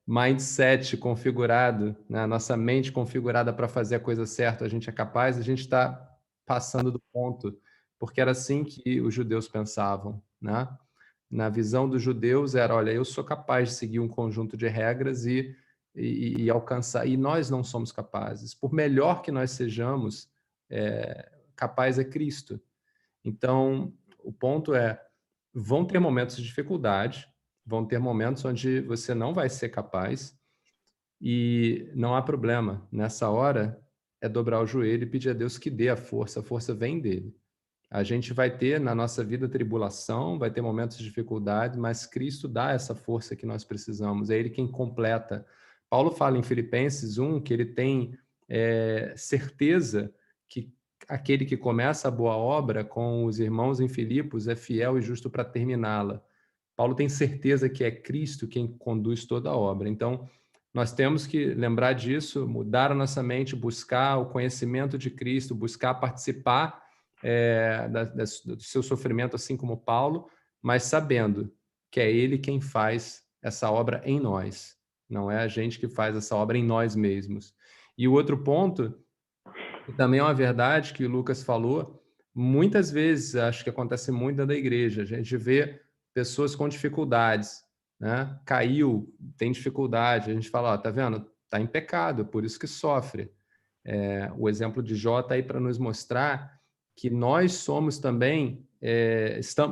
mindset configurado, né, a nossa mente configurada para fazer a coisa certa, a gente é capaz, a gente está passando do ponto, porque era assim que os judeus pensavam, né? Na visão dos judeus era, olha, eu sou capaz de seguir um conjunto de regras e alcançar, e nós não somos capazes. Por melhor que nós sejamos, capaz é Cristo. Então, o ponto é, vão ter momentos de dificuldade, vão ter momentos onde você não vai ser capaz e não há problema. Nessa hora, é dobrar o joelho e pedir a Deus que dê a força vem dele. A gente vai ter na nossa vida tribulação, vai ter momentos de dificuldade, mas Cristo dá essa força que nós precisamos, é Ele quem completa. Paulo fala em Filipenses 1 que ele tem certeza que aquele que começa a boa obra com os irmãos em Filipos é fiel e justo para terminá-la. Paulo tem certeza que é Cristo quem conduz toda a obra. Então, nós temos que lembrar disso, mudar a nossa mente, buscar o conhecimento de Cristo, buscar participar do seu sofrimento, assim como Paulo, mas sabendo que é Ele quem faz essa obra em nós. Não é a gente que faz essa obra em nós mesmos. E o outro ponto, que também é uma verdade que o Lucas falou, muitas vezes, acho que acontece muito dentro da igreja, a gente vê pessoas com dificuldades, né? Caiu, tem dificuldade, a gente fala, ó, tá vendo? Tá em pecado, por isso que sofre. O exemplo de Jó está aí para nos mostrar que nós somos também,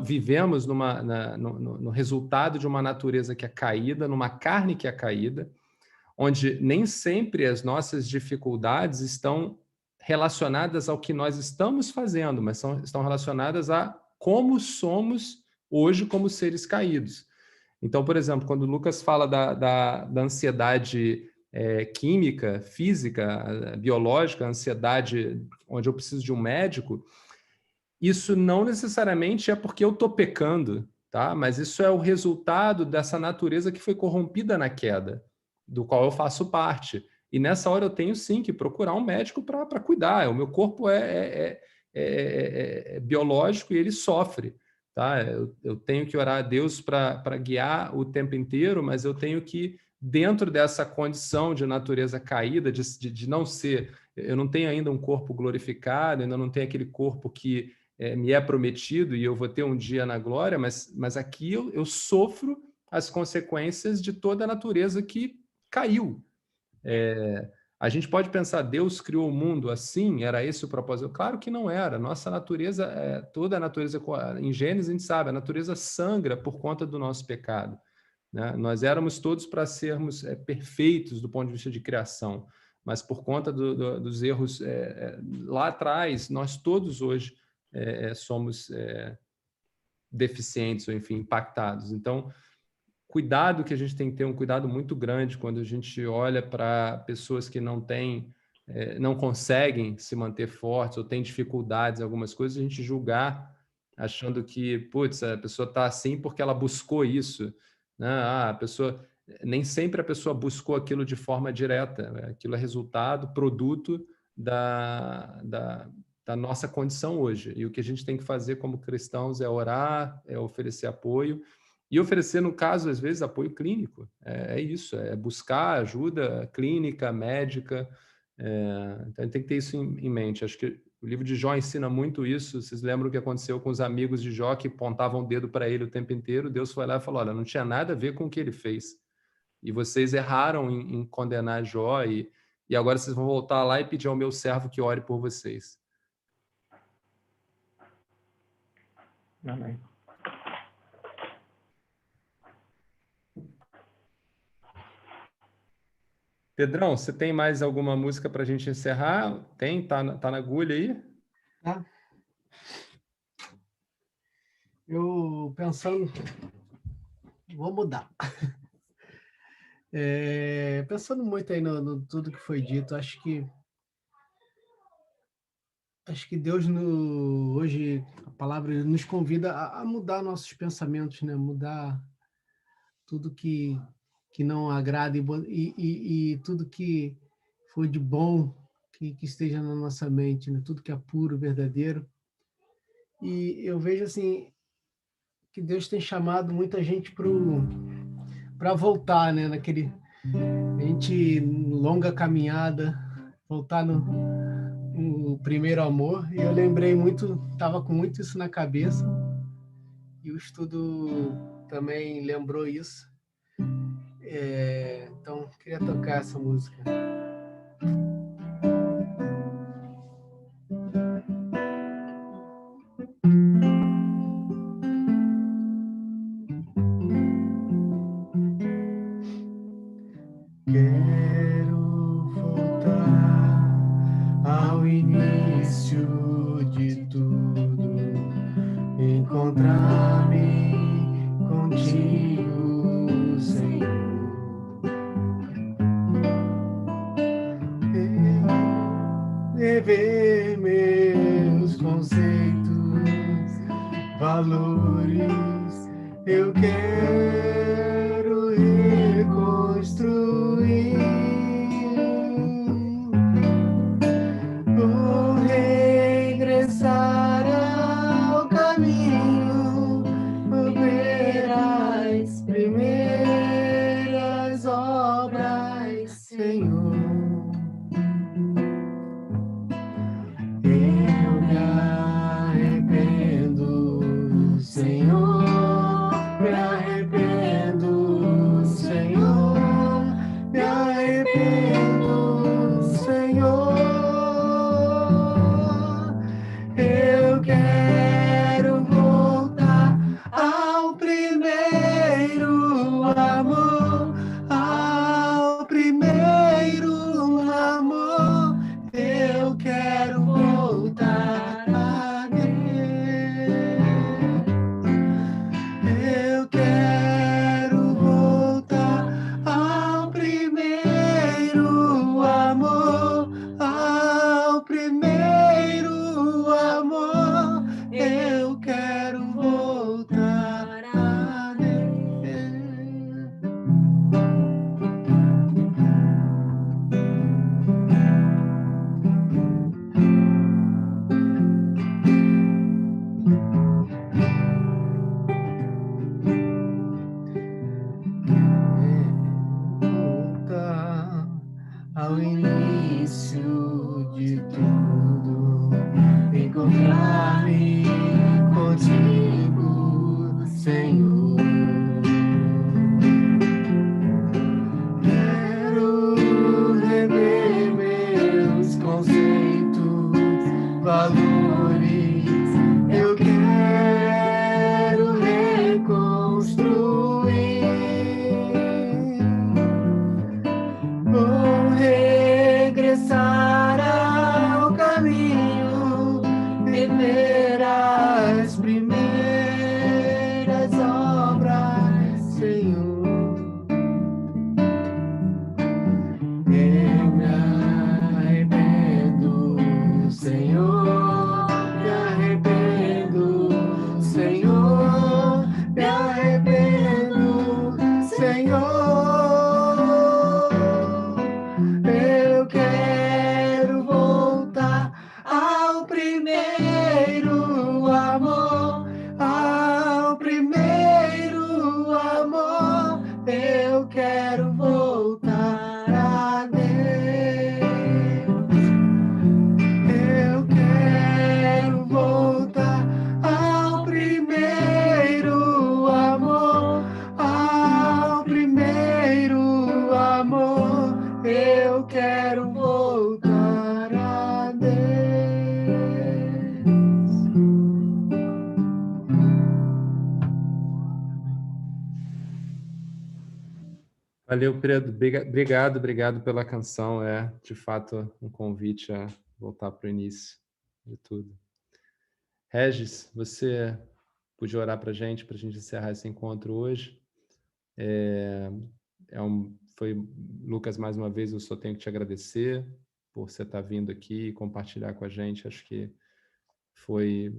vivemos no resultado de uma natureza que é caída, numa carne que é caída, onde nem sempre as nossas dificuldades estão relacionadas ao que nós estamos fazendo, mas estão relacionadas a como somos hoje como seres caídos. Então, por exemplo, quando o Lucas fala da ansiedade química, física, biológica, ansiedade onde eu preciso de um médico, isso não necessariamente é porque eu estou pecando, tá? Mas isso é o resultado dessa natureza que foi corrompida na queda, do qual eu faço parte. E nessa hora eu tenho sim que procurar um médico para cuidar. O meu corpo é biológico e ele sofre. Tá? Eu tenho que orar a Deus para guiar o tempo inteiro, mas eu tenho que, dentro dessa condição de natureza caída, de não ser... Eu não tenho ainda um corpo glorificado, ainda não tenho aquele corpo que me é prometido e eu vou ter um dia na glória, mas aqui eu sofro as consequências de toda a natureza que caiu. A gente pode pensar, Deus criou o mundo assim, era esse o propósito? Claro que não era. Nossa natureza, toda a natureza, em Gênesis a gente sabe, a natureza sangra por conta do nosso pecado. Né? Nós éramos todos para sermos perfeitos do ponto de vista de criação, mas por conta dos erros lá atrás, nós todos hoje somos deficientes ou, enfim, impactados. Então, cuidado que a gente tem que ter um cuidado muito grande quando a gente olha para pessoas que não têm, não conseguem se manter fortes ou têm dificuldades em algumas coisas, a gente julgar achando que, putz, a pessoa está assim porque ela buscou isso, né? A pessoa... Nem sempre a pessoa buscou aquilo de forma direta, aquilo é resultado, produto da nossa condição hoje. E o que a gente tem que fazer como cristãos é orar, é oferecer apoio, e oferecer, no caso, às vezes, apoio clínico. É isso, é buscar ajuda clínica, médica. Então, tem que ter isso em mente. Acho que o livro de Jó ensina muito isso. Vocês lembram o que aconteceu com os amigos de Jó que apontavam o dedo para ele o tempo inteiro? Deus foi lá e falou, olha, não tinha nada a ver com o que ele fez. E vocês erraram em condenar Jó e agora vocês vão voltar lá e pedir ao meu servo que ore por vocês. Amém. Pedrão, você tem mais alguma música para a gente encerrar? Tem? Tá na agulha aí? Tá? Eu pensando... Vou mudar. Pensando muito aí no tudo que foi dito, acho que Deus hoje a palavra nos convida a mudar nossos pensamentos, né? Mudar tudo que não agrada e tudo que for de bom que esteja na nossa mente, né? Tudo que é puro, verdadeiro. E eu vejo assim que Deus tem chamado muita gente para voltar, né? A gente longa caminhada, voltar no primeiro amor. E eu lembrei muito, estava com muito isso na cabeça. E o estudo também lembrou isso. Então, queria tocar essa música. Quero voltar ao início de tudo, encontrar-me contigo, Senhor. Rever meus conceitos, valores, eu quero reconstruir. Vou regressar ao caminho, ver as primeiras obras, Senhor. Eu me arrependo, Senhor, me arrependo, Senhor, me arrependo, Senhor. Eu quero voltar ao primeiro amor, ao primeiro amor. Eu quero voltar a Deus. Eu quero voltar ao primeiro amor, ao primeiro amor. Eu quero voltar a Deus. Voltar ao início de tudo, encontrar-me contigo, Senhor. Quero rever meus conceitos, valores, eu quero reconstruir. Vou regressar ao caminho, viver as primeiras obras, Senhor. Eu me arrependo, Senhor, me arrependo, Senhor, me arrependo, Senhor. Eu quero voltar ao primeiro amor, ao primeiro amor. Eu quero voltar a Deus. Eu quero voltar ao primeiro amor, ao primeiro amor. Eu quero voltar a Deus. Valeu, Pedro. Obrigado pela canção. É, de fato, um convite a voltar para o início de tudo. Regis, você podia orar para a gente encerrar esse encontro hoje? Lucas, mais uma vez, eu só tenho que te agradecer por você estar vindo aqui e compartilhar com a gente. Acho que foi,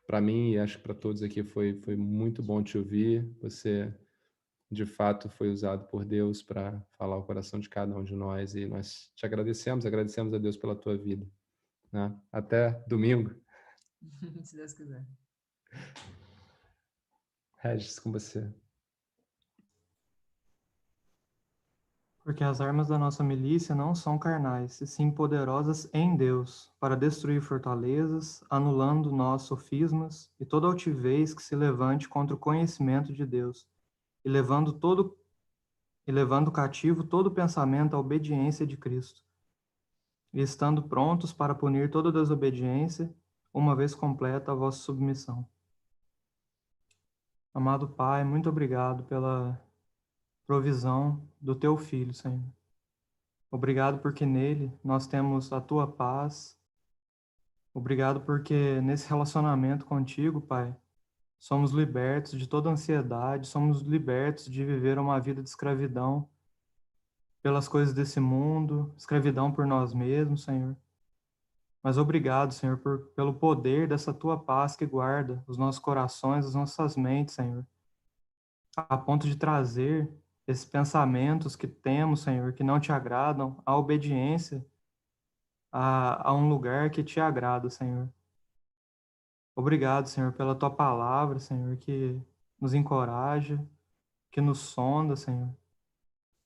para mim, e acho que para todos aqui, foi muito bom te ouvir. Você, de fato, foi usado por Deus para falar o coração de cada um de nós, e nós te agradecemos a Deus pela tua vida, né? Até domingo. Se Deus quiser. Regis, com você. Porque as armas da nossa milícia não são carnais, e sim poderosas em Deus, para destruir fortalezas, anulando nós sofismas e toda altivez que se levante contra o conhecimento de Deus, e levando cativo todo pensamento à obediência de Cristo, e estando prontos para punir toda desobediência, uma vez completa a vossa submissão. Amado Pai, muito obrigado pela provisão do Teu Filho, Senhor. Obrigado porque nele nós temos a Tua paz. Obrigado porque nesse relacionamento contigo, Pai, somos libertos de toda ansiedade, somos libertos de viver uma vida de escravidão pelas coisas desse mundo, escravidão por nós mesmos, Senhor. Mas obrigado, Senhor, pelo poder dessa Tua paz que guarda os nossos corações, as nossas mentes, Senhor, a ponto de trazer esses pensamentos que temos, Senhor, que não te agradam, à obediência a um lugar que te agrada, Senhor. Obrigado, Senhor, pela Tua palavra, Senhor, que nos encoraja, que nos sonda, Senhor.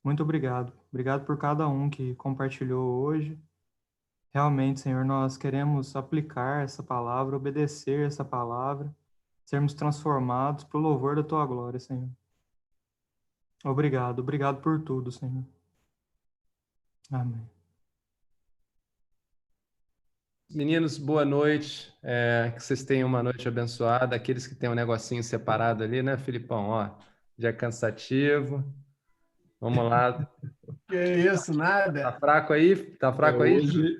Muito obrigado. Obrigado por cada um que compartilhou hoje. Realmente, Senhor, nós queremos aplicar essa palavra, obedecer essa palavra, sermos transformados para o louvor da Tua glória, Senhor. Obrigado, obrigado por tudo, Senhor. Amém. Meninos, boa noite. Que vocês tenham uma noite abençoada. Aqueles que têm um negocinho separado ali, né, Filipão? Ó, dia cansativo. Vamos lá. Que isso, nada. Tá fraco aí? Tá fraco aí? Hoje,